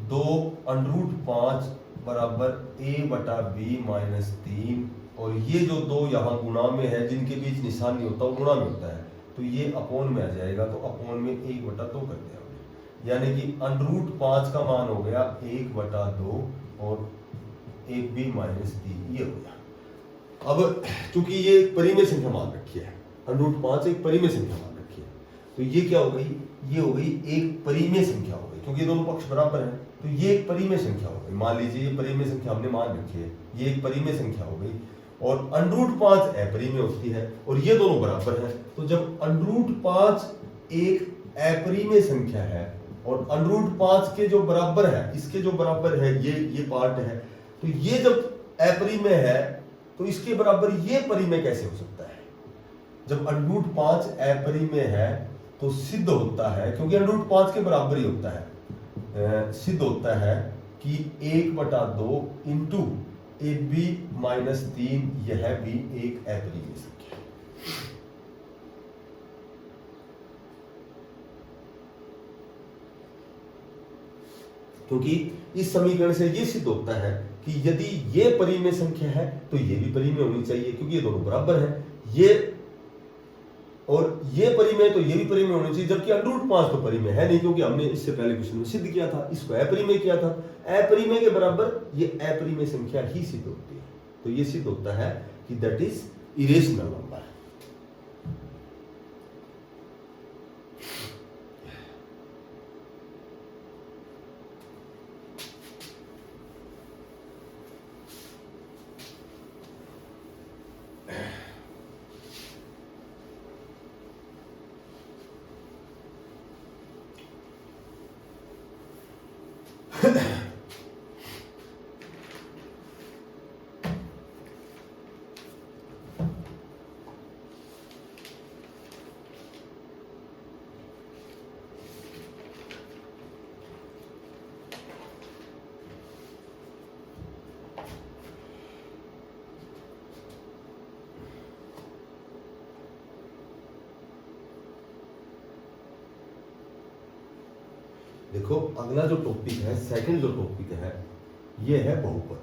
2 अंडर रूट 5 बराबर a बटा b माइनस 3, और ये जो 2 यहाँ गुणा में है, जिनके बीच निशान नहीं होता वो गुणा में होता है, तो ये अपॉन में आ जाएगा, तो अपॉन में 1 बटा 2 कर दिया, यानी कि अंडर रूट 5 का मान हो गया 1 बटा 2 और 1b माइनस 3, ये हो गया। अब चूंकि ये परिमेय संख्या मान रखी है, अंडर रूट 5 एक परिमेय संख्या मान रखी है, तो ये क्या हो गई, ये हो गई एक परिमेय संख्या हो गई, क्योंकि ये दोनों पक्ष बराबर हैं, तो ये एक परिमेय संख्या हो गई। मान लीजिए ये परिमेय संख्या हमने मान रखी है, ये एक परिमेय संख्या हो गई, और अंडर रूट 5 अपरिमेय होती है, और ये दोनों बराबर हैं। तो जब अंडर रूट 5 एक अपरिमेय संख्या है और √5 के जो बराबर है, इसके जो बराबर है ये पार्ट है, तो ये जब अपरिमेय है तो इसके बराबर ये परिमेय कैसे हो सकता है? जब √5 अपरिमेय है तो सिद्ध होता है, क्योंकि √5 के बराबर ही होता है, सिद्ध होता है कि 1/2 इंटू AB - 3 यह भी एक अपरिमेय संख्या है। क्योंकि इस समीकरण से यह सिद्ध होता है कि यदि ये परिमेय संख्या है तो ये भी परिमेय होनी चाहिए, क्योंकि ये दोनों बराबर हैं, ये और ये परिमेय तो ये भी परिमेय होनी चाहिए, जबकि √5 तो परिमेय है नहीं, क्योंकि हमने इससे पहले क्वेश्चन में सिद्ध किया था, इसको अपरिमेय किया था। अपरिमेय के बराबर ये अपरिमेय संख्या ही सिद्ध होती है, तो ये सिद्ध होता है कि दैट इज इरेशनल नंबर। देखो अगला जो टॉपिक है, सेकंड जो टॉपिक है, ये है बहुपद।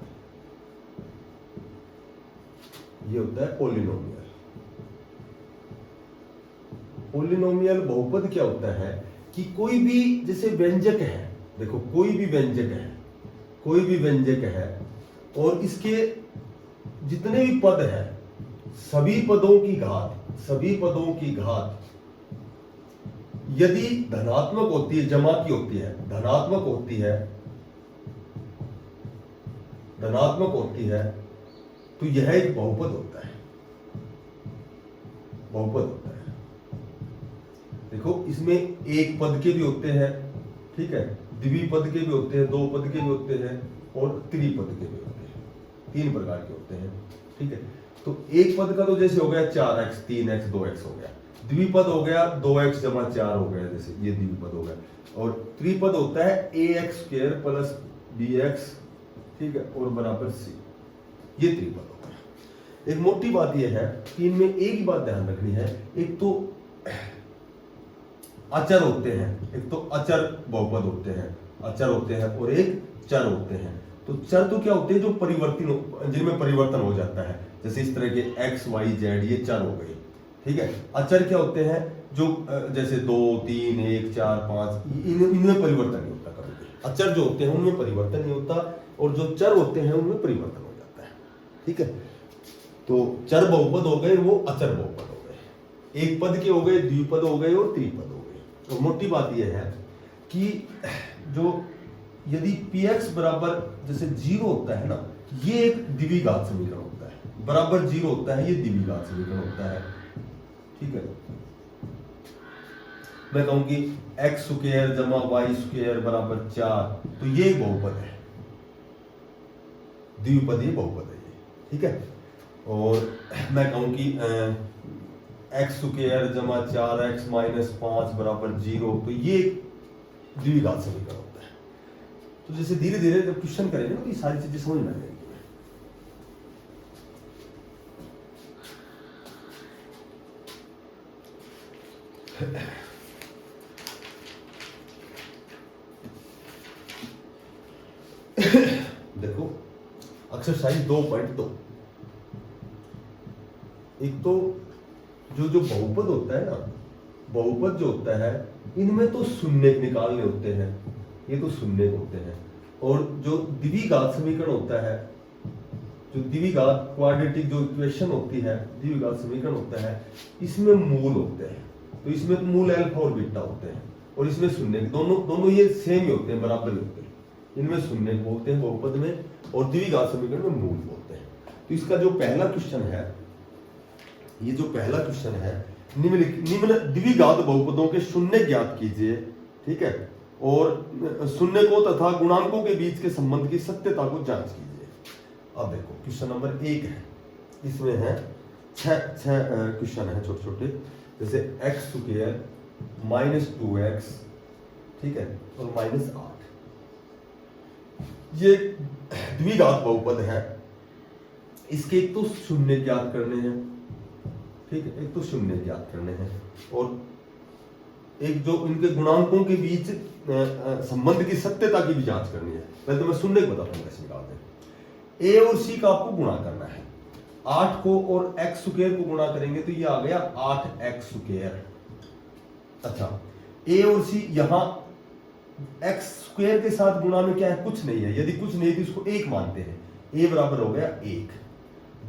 ये होता है पॉलिनोमियल। पॉलिनोमियल बहुपद क्या होता है कि कोई भी जैसे व्यंजक है, देखो कोई भी व्यंजक है और इसके जितने भी पद हैं, सभी पदों की घात यदि धनात्मक होती है, जमा की होती है, धनात्मक होती है तो यह एक बहुपद होता है। देखो इसमें एक पद के भी होते हैं, ठीक है, द्विपद के भी होते हैं, दो पद के भी होते हैं और त्रिपद के भी होते हैं, 3 प्रकार के होते हैं, ठीक है। तो एक पद का तो जैसे हो गया 4x 3x 2x हो गया, द्विपद हो गया 2x + 4 हो गया, जैसे ये द्विपद हो गया, और त्रिपद होता है ax² + bx, ठीक है, और बराबर c, ये त्रिपद हो गया। एक मोटी बात यह है कि इनमें एक ही बात ध्यान रखनी है, एक तो अचर होते हैं, एक तो अचर बहुपद होते हैं और एक चर होते हैं। तो चर तो क्या होते हैं, जो जिनमें परिवर्तन हो जाता है, जैसे इस तरह के x y z, ये चर हो गए, ठीक है। अचर क्या होते हैं, जो जैसे 2 3 1 4 5, इनमें परिवर्तन नहीं होता कभी। अचर जो होते हैं उनमें परिवर्तन नहीं होता, और जो चर होते हैं उनमें परिवर्तन हो जाता है, ठीक है। तो चर बहुपद हो गए, वो अचर बहुपद हो गए, एक पद के हो गए, द्विपद हो गए और त्रिपद हो गए। तो मोटी बात यह है कि जो यदि px बराबर जैसे 0 होता है ना, ये एक द्विघात समीकरण होता है, बराबर 0 होता है, ये द्विघात समीकरण होता है, ठीक है। मैं कहूं कि x² + y² बराबर 4, तो ये एक बहुपद है, द्विपद ये बहुपद है ये, ठीक है। और मैं कहूं कि x² + 4x - 5 बराबर 0, तो ये द्विघात समीकरण होता है। तो जैसे धीरे धीरे जब क्वेश्चन करेंगे ना, तो ये सारी चीजें समझ में आ जाएंगी। देखो एक्सरसाइज 2.2, एक तो जो बहुपद होता है ना, बहुपद जो होता है इनमें तो शून्य निकालने होते हैं, ये तो शून्य होते हैं, और जो द्विघात समीकरण होता है, जो द्विघात क्वाड्रेटिक जो इक्वेशन होती है, द्विघात समीकरण होता है, इसमें मूल होते हैं, तो इसमें तो मूल अल्फा और बीटा होते हैं, और इसमें शून्य, दोनों ये सेम ही होते हैं, बराबर ही होते हैं। इनमें शून्य बोलते हैं बहुपद में, और द्विघात समीकरण में मूल बोलते हैं। तो इसका जो पहला क्वेश्चन है, ये जो पहला क्वेश्चन है, निम्न द्विघात बहुपदों के शून्य ज्ञात कीजिए, ठीक है, और शून्य को तथा गुणांकों के बीच के संबंध की सत्यता को जांच कीजिए। अब देखो क्वेश्चन नंबर 1 है, इसमें है छह क्वेश्चन है छोटे छोटे, जैसे एक्स स्क्वायर -2x, ठीक है, और -8। ये द्विघात बहुपद है, इसके एक तो शून्य ज्ञात करने हैं, ठीक है, एक तो शून्य ज्ञात करने हैं, और एक जो इनके गुणांकों के बीच संबंध की सत्यता की भी जांच करनी है। पहले तो मैं शून्य को बताता हूँ कैसे निकालते हैं। ए और सी का आपको गुणा करना है, 8 को और एक्स स्क्वायर को गुणा करेंगे तो ये आ गया 8x स्क्वायर। अच्छा, ए और सी यहां एक्स स्क्वायर के साथ गुणा में क्या है, कुछ नहीं है, यदि कुछ नहीं तो इसको 1 मानते हैं। ए बराबर हो गया 1,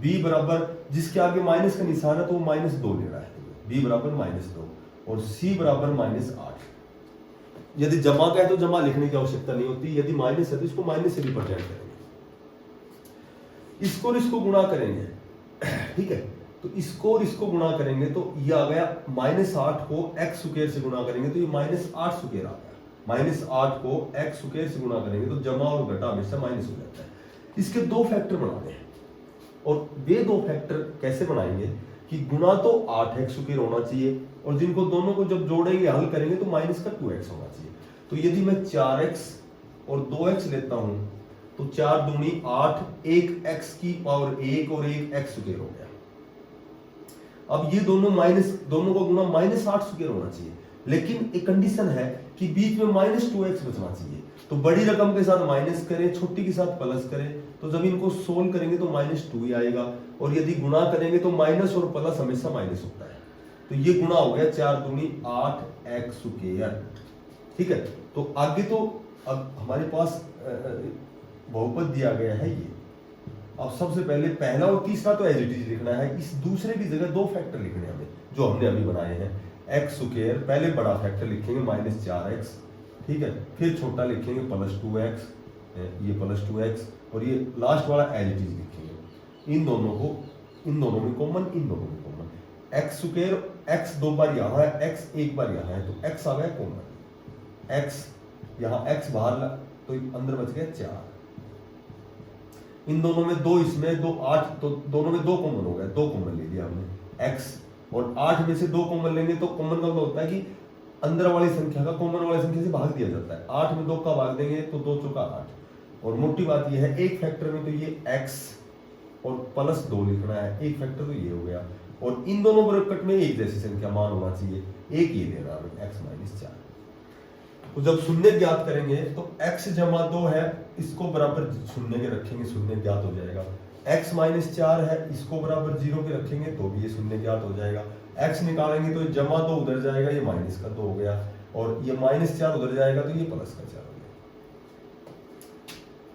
बी बराबर जिसके आगे माइनस का निशान है तो वो -2 ले रहा है, बी बराबर -2, और सी बराबर -8। यदि जमा का है तो जमा लिखने की आवश्यकता नहीं होती, यदि माइनस है तो इसको माइनस से रिप्रेजेंट करेंगे, इसको और इसको गुणा करेंगे, ठीक है, तो इसको और इसको गुणा करेंगे तो ये आ गया -8 को एक्स स्क्वायर से गुणा करेंगे तो ये -8 स्क्वायर आ गया। -8 को एक्स स्क्वायर से गुणा करेंगे तो जमा और घटा हमेशा माइनस हो जाता है। इसके 2 फैक्टर बनाने हैं, और वे 2 फैक्टर कैसे बनाएंगे कि गुणा तो 8x स्क्वायर होना चाहिए, और जिनको दोनों को जब जोड़ेंगे हल करेंगे तो -2x होना चाहिए। तो यदि मैं 4x और 2x लेता हूं तो 4 दूनी 8, 1x की पावर 1 और 1x स्क्वायर हो गया। अब ये दोनों का गुणा -8 स्क्वायर होना चाहिए, लेकिन एक कंडीशन है कि बीच में -2x बचना चाहिए। तो बड़ी रकम के साथ माइनस करें, छोटी के साथ प्लस करें, तो जब इनको सोल्व करेंगे तो -2 ही आएगा, और यदि गुणा करेंगे तो माइनस और प्लस हमेशा माइनस होता है। तो ये गुणा हो गया 4 दूनी 8x स्क्वायर, ठीक है। तो आगे तो अब हमारे पास बहुपद दिया गया है ये। अब सबसे पहले पहला और तीसरा तो एज इट इज लिखना है, इस दूसरे की जगह 2 फैक्टर लिखने हैं हमें जो हमने अभी बनाए हैं। एक्स स्क्वायर पहले बड़ा फैक्टर लिखेंगे -4x, ठीक है, फिर छोटा लिखेंगे +2x, ये +2x, और ये लास्ट वाला एज इट इज लिखेंगे। इन दोनों में कॉमन, इन दोनों में कॉमन। एक्स स्क्वायर x 2 बार यहाँ है, x 1 बार यहाँ है, तो x आ गया कॉमन। x यहाँ x बाहर तो अंदर बच गया 4। इन दोनों में 2, इसमें 2, 8, तो दोनों में 2 कॉमन हो गया, 2 कॉमन ले लिया हमने। x और 8 में से 2 कॉमन लेंगे तो कॉमन का मतलब होता है कि अंदर वाली संख्या का कॉमन वाली संख्या से भाग दिया जाता है। 8 में 2 का भाग देंगे तो 2 चौका 8। और मोटी बात यह है, एक फैक्टर में तो ये x और +2 लिखना है, एक फैक्टर तो ये हो गया, और इन दोनों ब्रैकेट में एक जैसी संख्या मान होना चाहिए, एक ये दे रहा है x -4। तो जब शून्य ज्ञात करेंगे तो x जमा 2 है, इसको बराबर शून्य के रखेंगे, शून्य ज्ञात हो जाएगा। x -4 है, इसको बराबर 0 के रखेंगे तो भी ये शून्य ज्ञात हो जाएगा। x निकालेंगे तो जमा 2 उधर जाएगा, ये -2 हो गया, और ये -4 उधर जाएगा तो ये +4 हो गया।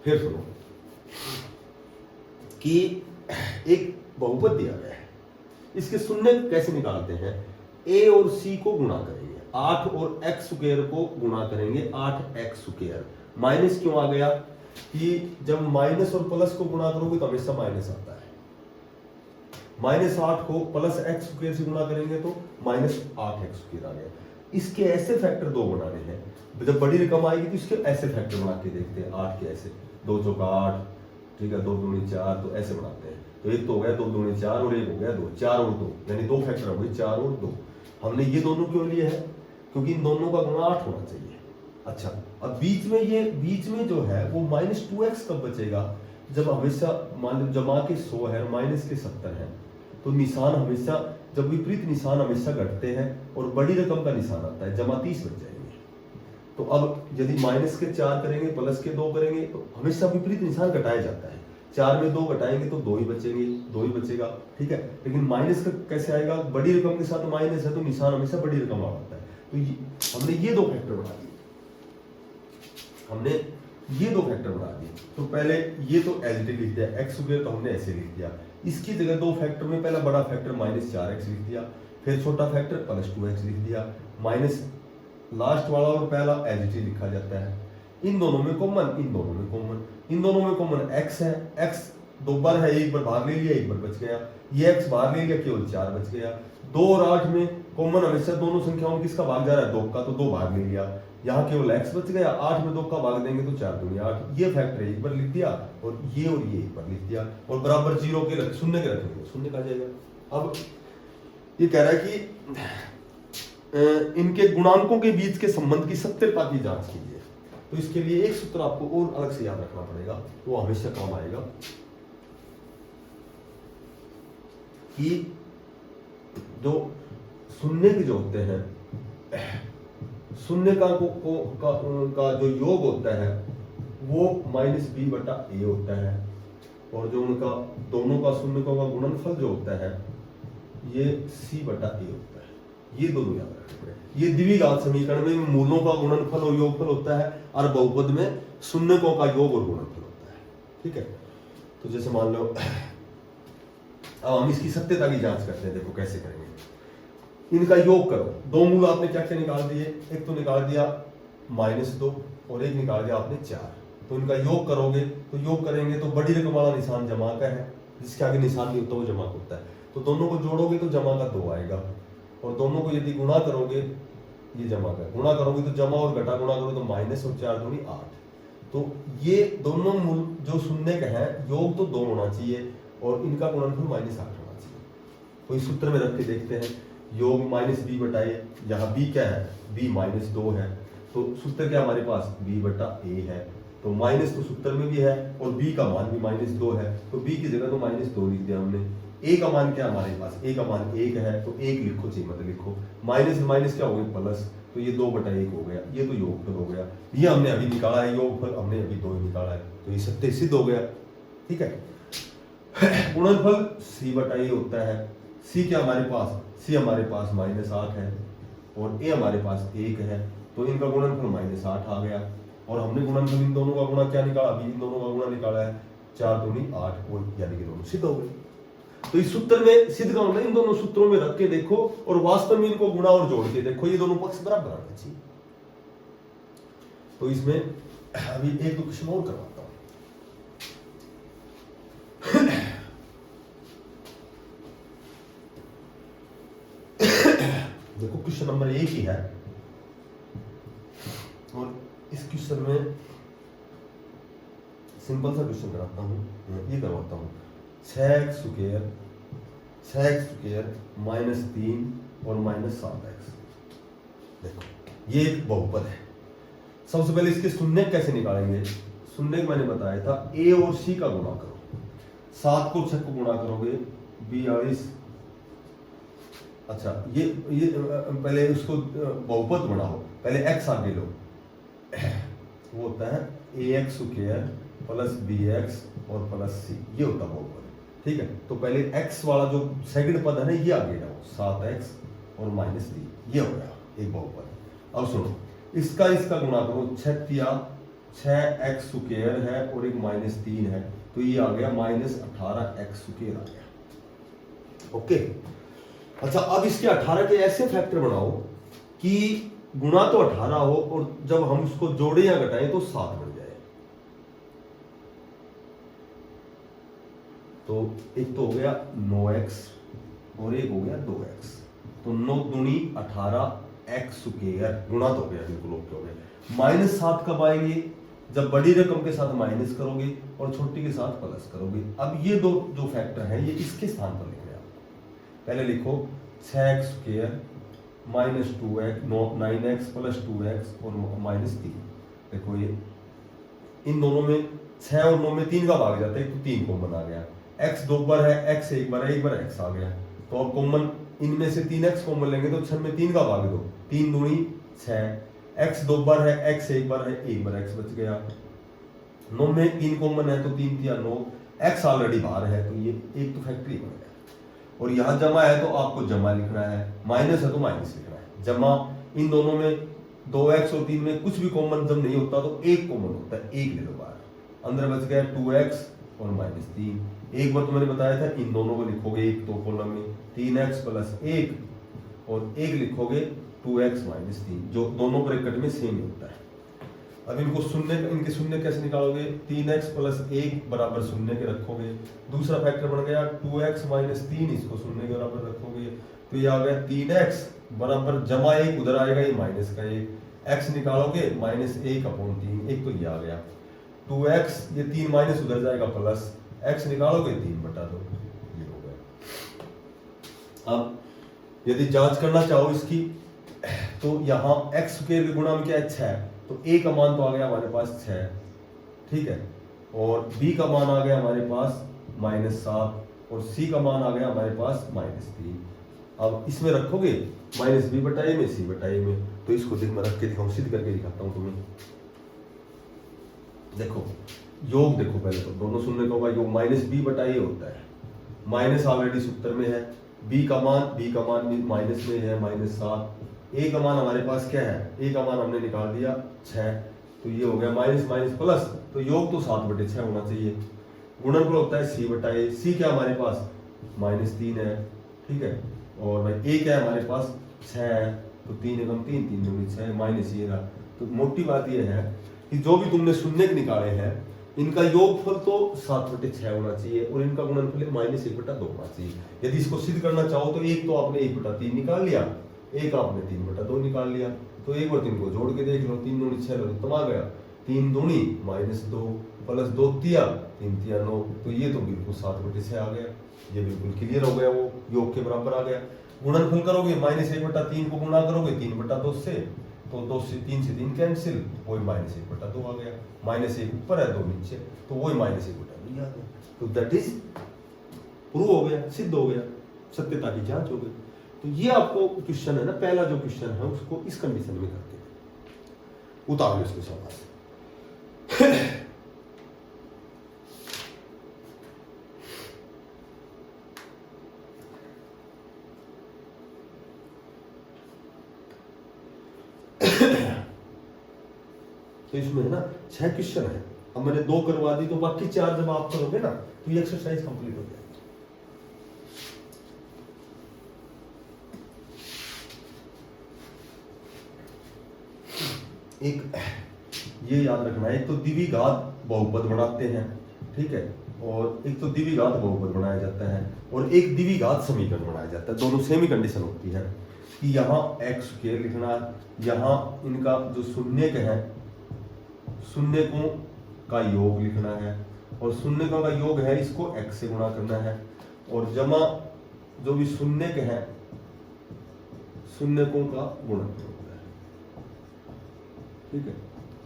फिर सुनो कि एक बहुपद दिया गया है, इसके शून्य कैसे निकालते हैं। a और c को गुणा करेंगे, 8 और x स्क्वायर को गुणा करेंगे 8x स्क्वायर। माइनस क्यों आ गया कि जब माइनस और प्लस को गुणा करोगे तो हमेशा माइनस आता है। -8 को +x स्क्वायर से गुणा करेंगे तो -8x स्क्वायर आ गया। इसके ऐसे फैक्टर 2 बनाने हैं, जब बड़ी रकम आएगी तो इसके ऐसे फैक्टर बना के देखते हैं। 8 के ऐसे 2 चौका 8, ठीक है, 2 दूनी 4, तो ऐसे बनाते हैं। तो एक तो हो गया 2 दूनी 4 और एक हो गया 2, 4 और 2, यानी 2 फैक्टर हो गए 4 और 2। हमने ये दोनों क्यों लिए है, क्योंकि इन दोनों का गुणा 8 होना चाहिए। अच्छा, अब बीच में जो है वो -2x कब बचेगा, जब हमेशा मान लो जमा के 100 है, माइनस के 70 है, तो निशान हमेशा, जब विपरीत निशान हमेशा घटते हैं और बड़ी रकम का निशान आता है, जमा 30 बच जाएंगे। तो अब यदि -4 करेंगे, +2 करेंगे, तो हमेशा विपरीत निशान घटाया जाता है। 4 में 2 घटाएंगे तो 2 ही बचेंगे, 2 ही बचेगा, ठीक है। लेकिन माइनस का कैसे आएगा, बड़ी रकम के साथ माइनस है तो निशान हमेशा बड़ी रकम आता है। तो हमने ये 2 फैक्टर बना दिए, तो पहले ये तो एज इट इज लिख दिया, x स्क्वायर तो हमने ऐसे लिख दिया। इसकी जगह 2 फैक्टर में पहला बड़ा फैक्टर -4x लिख दिया, फिर छोटा फैक्टर +2x लिख दिया, माइनस लास्ट वाला और पहला एज इट इज लिखा जाता है। इन दोनों में कॉमन, x है, x दो बार है, एक बार भाग ले लिया, एक बार बच गया। ये x बाहर ले लिया, केवल 4 बच गया। 2 और 8 में कॉमन हमेशा दोनों संख्याओं में किसका भाग जा रहा है, 2 का, तो 2 भाग ले लिया। यहाँ केवल x बच गया, 8 में 2 का भाग देंगे तो 4 दूनी 8। ये फैक्टर एक बार लिख दिया और ये एक बार लिख दिया, और बराबर जीरो के शून्य के रखेंगे, शून्य का जाएगा। अब ये कह रहा है कि इनके गुणांकों के बीच के संबंध की सत्यता की जांच कीजिए। तो इसके लिए एक सूत्र आपको और अलग से याद रखना पड़ेगा, वो हमेशा काम आएगा, कि जो शून्य के जो होते हैं, शून्य का जो योग होता है वो -b/a होता है, और जो उनका दोनों का शून्यकों का गुणनफल जो होता है ये c/a होता है। ये दोनों याद रखने पड़े। ये द्विघात समीकरण में मूलों का गुणनफल और योगफल होता है, और बहुपद में शून्यकों का योग और गुणनफल होता है। ठीक है, तो जैसे मान लो अब हम इसकी सत्यता की जांच करते हैं। देखो कैसे करेंगे, इनका योग करो। दो मूल आपने क्या क्या निकाल दिए, एक तो निकाल दिया -2 और एक निकाल दिया आपने 4। तो इनका योग करोगे, तो योग करेंगे तो बड़ी रकम वाला निशान जमा का है, जिसके आगे निशान नहीं होता वो जमा का होता है। तो दोनों को जोड़ोगे तो जमा का 2 आएगा, और दोनों को यदि गुणा करोगे, ये जमा का गुणा करोगे तो जमा और घटा गुणा करो तो माइनस और 4 दूनी 8। तो ये दोनों मूल जो शून्य का है, योग तो 2 होना चाहिए और इनका गुणनफल -8 होना चाहिए। तो इस सूत्र में रख के देखते हैं, योग -b/a, यहाँ b क्या है, b -2 है, तो सूत्र क्या हमारे पास b/a है। तो माइनस तो सूत्र में भी है और b का मान भी -2 है, तो b की जगह तो -2 लिख दिया हमने। a का मान क्या हमारे पास, a का मान 1 है, तो 1 लिखो, चाहिए मत लिखो। माइनस माइनस क्या हो गया, प्लस, तो ये 2/1 हो गया। ये तो योगफल हो गया, ये हमने अभी निकाला है योगफल, हमने अभी 2 ही निकाला है, तो ये सत्य सिद्ध हो गया। ठीक है, गुणनफल c/a होता है। c क्या हमारे पास, c हमारे पास -8 है और a हमारे पास 1 है, तो इनका गुणनफल -8 आ गया। और हमने गुणनफल इन दोनों का गुणा क्या निकाला, अभी इन दोनों का गुणा निकाला है, 4 दूनी 8, और यानी कि दोनों सिद्ध हो गए। तो इस सूत्र में सिद्ध का मतलब इन दोनों सूत्रों में रख के देखो और वास्तव में इनको गुणा और जोड़ के देखो, ये दोनों पक्ष बराबर आने चाहिए। तो इसमें अभी एक दो क्वेश्चन और करवाता हूं। देखो क्वेश्चन नंबर 1 ही है, और इस क्वेश्चन में सिंपल सा क्वेश्चन कराता हूँ, ये करवाता हूँ। 6x स्क्वायर -3 और -7x। देखो ये एक बहुपद है। सबसे पहले इसके शून्य कैसे निकालेंगे, शून्य मैंने बताया था a और c का गुणा करो, 7 को 6 को गुणा करोगे 42। अच्छा ये पहले उसको बहुपद बनाओ, पहले x आगे लो, वो होता है ax स्क्वायर प्लस bx और प्लस c, ये होता है बहुपद। ठीक है, तो पहले x वाला जो सेकंड पद है ना, ये आगे लाओ, 7x और -3, ये हो गया एक बहुपद। अब सुनो, इसका गुणा करो, 6x स्क्वायर है और एक -3 है, तो ये आ गया -18x स्क्वायर आ गया। ओके, अच्छा अब इसके 18 के ऐसे फैक्टर बनाओ कि गुणा तो 18 हो और जब हम इसको जोड़े या घटाएं तो 7 बन जाए। तो एक तो हो गया 9x और एक हो गया 2x, तो 9 दूनी 18x स्क्वायर, गुणा तो हो गया बिल्कुल ओके हो गया। -7 कब आएंगे, जब बड़ी रकम के साथ माइनस करोगे और छोटी के साथ प्लस करोगे। अब ये दो जो फैक्टर हैं ये इसके स्थान पर लिख रहे हैं। पहले लिखो 6x square -2x 9x plus 2x और -3। देखो ये इन दोनों में 6 और 9 में 3 का भाग जाता है, तो 3 कॉमन आ गया। x 2 बार है, x 1 बार है, 1 बार x आ गया। तो अब कॉमन इनमें से 3x कॉमन लेंगे तो 6 में 3 का भाग दो, 3 दूनी 6, x 2 बार है, x 1 बार है, 1 बार x बच गया। 9 में 3 कॉमन है तो 3 3 9, x ऑलरेडी बाहर है तो ये एक तो फैक्टर बन गया। और यहाँ जमा है तो आपको जमा लिखना है, माइनस है तो माइनस लिखना है। जमा इन दोनों में 2x और 3 में कुछ भी कॉमन जब नहीं होता तो एक कॉमन होता है, एक ले लो बाहर। अंदर बच गया 2x और -3। एक बार तो मैंने बताया था इन दोनों को लिखोगे एक तो कॉलम में 3x प्लस 1 और एक लिखोगे 2x -3, जो दोनों ब्रैकेट में सेम होता है। अब इनको शून्य, इनके शून्य कैसे निकालोगे? 3x प्लस 1 बराबर शून्य के रखोगे। दूसरा फैक्टर बन गया 2x माइनस 3, इसको शून्य के बराबर रखोगे तो ये आ गया 3x बराबर जमा 1, उधर आएगा ये माइनस का 1, x निकालोगे माइनस 1/3, एक तो ये आ गया 2x, ये 3 माइनस उधर जाएगा प्लस, x निकालोगे 3/2, ये हो गया। अब यदि जांच करना चाहो इसकी तो यहाँ x स्क्वायर के गुणा में क्या है 6, तो a का मान तो आ गया हमारे पास 6, ठीक है, और b का मान आ गया हमारे पास -7 और c का मान आ गया हमारे पास -3। अब इसमें रखोगे -b/a में c/a में, तो इसको देख मैं रख के दिखाऊं, सिद्ध करके दिखाता हूं तुम्हें। देखो योग देखो, पहले तो दोनों शून्य का होगा योग -b/a होता है, माइनस ऑलरेडी सूत्र में है, b का मान माइनस में है -7, a का मान हमारे पास क्या है, a का मान हमने निकाल दिया 6, तो ये हो गया माइनस माइनस प्लस, तो योग तो 7/6 होना चाहिए। गुणनफल होता है c/a, c क्या हमारे पास -3 है, ठीक है, और भाई a क्या है हमारे पास 6 है, तो 3 एकम 3, 3 दूनी 6, माइनस ये रहा। तो मोटी बात ये है कि जो भी तुमने शून्य निकाले हैं इनका योगफल तो 7/6 होना चाहिए और इनका गुणनफल -1/2 होना चाहिए। यदि इसको सिद्ध करना चाहो तो एक तो आपने 1/3 निकाल लिया, एक आपने 3/2 निकाल लिया, तो 1 और 3 को जोड़ के देख लो, 3 दूनी 6 तो आ गया 3 दूनी -2 प्लस 2 तिया 3 तिया 9, तो ये तो बिल्कुल 7/6 आ गया, ये बिल्कुल क्लियर हो गया, वो योग के बराबर आ गया। गुणनफल करोगे -1/3 को गुणा करोगे 3/2 से, तो 2 से 3 से 3 कैंसिल, वही -1/2 आ गया, -1 ऊपर है 2 नीचे, तो वही -1/2 आ गया। तो दैट इज प्रूव हो गया, सिद्ध हो गया, सत्यता की जांच हो गई। तो ये आपको क्वेश्चन है ना, पहला जो क्वेश्चन है उसको इस कंडीशन में करके उतार लो इसके साथ। तो इसमें है ना 6 क्वेश्चन है, अब मैंने 2 करवा दी, तो बाकी 4 जब आप करोगे ना तो ये एक्सरसाइज कंप्लीट हो जाएगी। एक ये याद रखना है, एक तो द्विघात बहुपद बनाते हैं, ठीक है, और एक तो द्विघात बहुपद बनाया जाता है और एक द्विघात समीकरण बनाया जाता है, दोनों सेम ही कंडीशन होती है कि यहाँ x स्क्वायर लिखना, यहाँ इनका जो शून्यक है शून्यकों का योग लिखना है और शून्यकों का योग है इसको x से गुणा करना है, और जमा जो भी शून्यक है शून्यकों का गुणनफल होता है, ठीक है,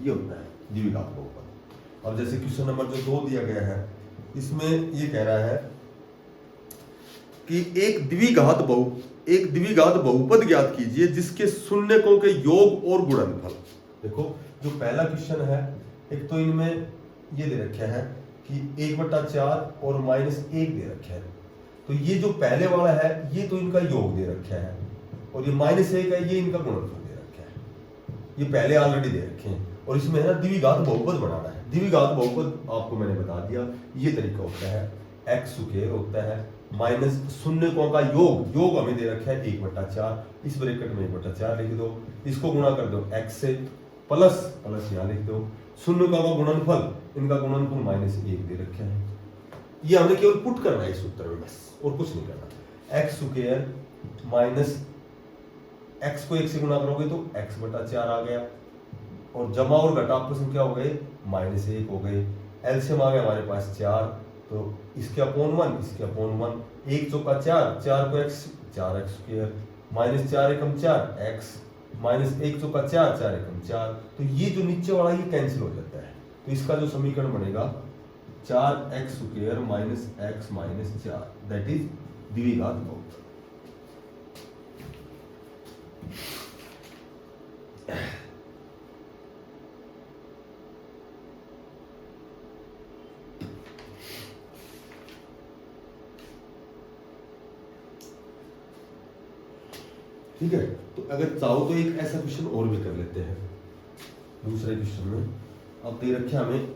ये होता है द्विघात बहुपद। अब जैसे क्वेश्चन नंबर जो 2 दिया गया है इसमें ये कह रहा है कि एक द्विघात बहुपद ज्ञात कीजिए जिसके शून्यकों के योग और गुणनफल। देखो जो पहला क्वेश्चन है, एक तो इनमें ये दे रखा है कि 1/4 और -1 दे रखा है, तो ये जो पहले वाला है ये तो इनका योग दे रखा है और ये -1 है, ये इनका गुणनफल दे रखा है, ये पहले ऑलरेडी दे रखे हैं। और इसमें है ना द्विघात बहुपद बनाना है, द्विघात बहुपद आपको मैंने बता दिया, ये तरीका होता है x स्क्वायर होता है माइनस शून्यकों का योग हमें दे रखा है 1/4, इस ब्रैकेट में 1/4 लिख दो, इसको गुणा कर दो x से, प्लस यहाँ लिख दो, शून्यकों का गुणनफल, इनका गुणनफल -1 दे रखा है, ये हमने केवल पुट करना है इस सूत्र में बस, और कुछ नहीं करना। x स्क्वायर माइनस x को 1 से गुणा करोगे तो x/4 आ गया, और जमा और घटा आपस में क्या हो गए -1 हो गए, एलसीएम आ गया हमारे पास 4, तो इसके अपॉन 1 इसके अपॉन 1, 1 चौका 4, 4 को x 4x स्क्वायर, -4 एकम 4 x, -1 चौका 4, 4 एकम 4, तो ये जो नीचे वाला ये कैंसिल हो जाता है, तो इसका जो समीकरण बनेगा 4x square minus x minus 4, that is द्विघात बहुपद। ठीक है, तो अगर चाहो तो एक ऐसा क्वेश्चन और भी कर लेते हैं। दूसरे क्वेश्चन में अब दे रखे हमें,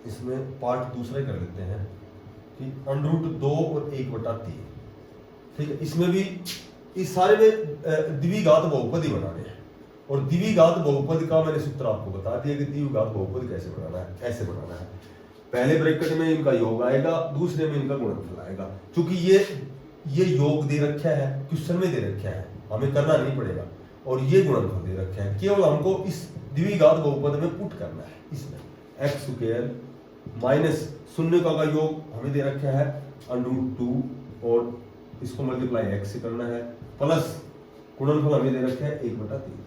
इसमें पार्ट दूसरा ही कर लेते हैं कि √2 और 1/3, ठीक है, इसमें भी इस सारे में द्विघात बहुपद ही बनाने हैं, और द्विघात बहुपद का मैंने सूत्र आपको बता दिया कि द्विघात बहुपद कैसे बनाना है, ऐसे बनाना है। पहले ब्रैकेट में इनका योग आएगा, दूसरे में इनका गुणनफल आएगा। क्योंकि ये योग दे रखा है, क्वेश्चन में दे रखा है, हमें करना नहीं पड़ेगा। और ये गुणनफल दे रखा है, केवल हमको इस द्विघात बहुपद में पुट करना है। इसमें एक्स स्क्वायर माइनस शून्य का योग हमें दे रखा है √2 और इसको मल्टीप्लाई एक्स से करना है, प्लस गुणनफल हमें दे रखा है 1/3।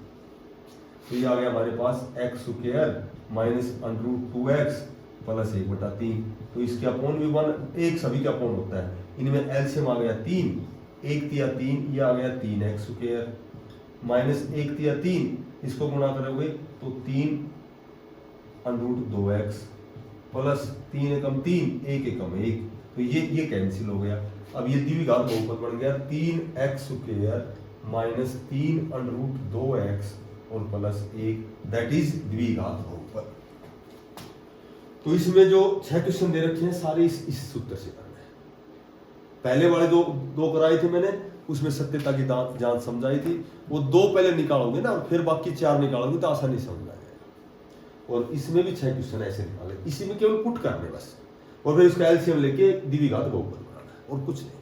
तो ये आ गया हमारे पास x square minus √2x plus 1/3। तो इसके अपोन भी 1, एक सभी का अपोन होता है। इनमें एलसीएम आ गया 3, 1 तिया 3, ये आ गया 3x स्क्वायर माइनस 1 तिया 3, इसको गुणा करोगे तो 3 √2x प्लस 3 एकम 3, 1 एकम 1। तो ये कैंसिल हो गया। अब ये द्विघात बहुपद बन गया 3x स्क्वायर माइनस 3 √2x और प्लस 1, दैट इज द्विघात बहुपद। तो इसमें जो 6 क्वेश्चन दे रखे हैं सारे इस सूत्र से करना है। पहले वाले दो कराए थे मैंने, उसमें सत्यता की जांच समझाई थी। वो 2 पहले निकालोगे ना, फिर बाकी 4 निकालोगे तो आसानी समझ आएगा। और इसमें भी 6 क्वेश्चन ऐसे निकाले, इसी में केवल पुट करने बस, और फिर इसका एलसीएम लेके द्विघात बहुपद बनाना है और कुछ नहीं।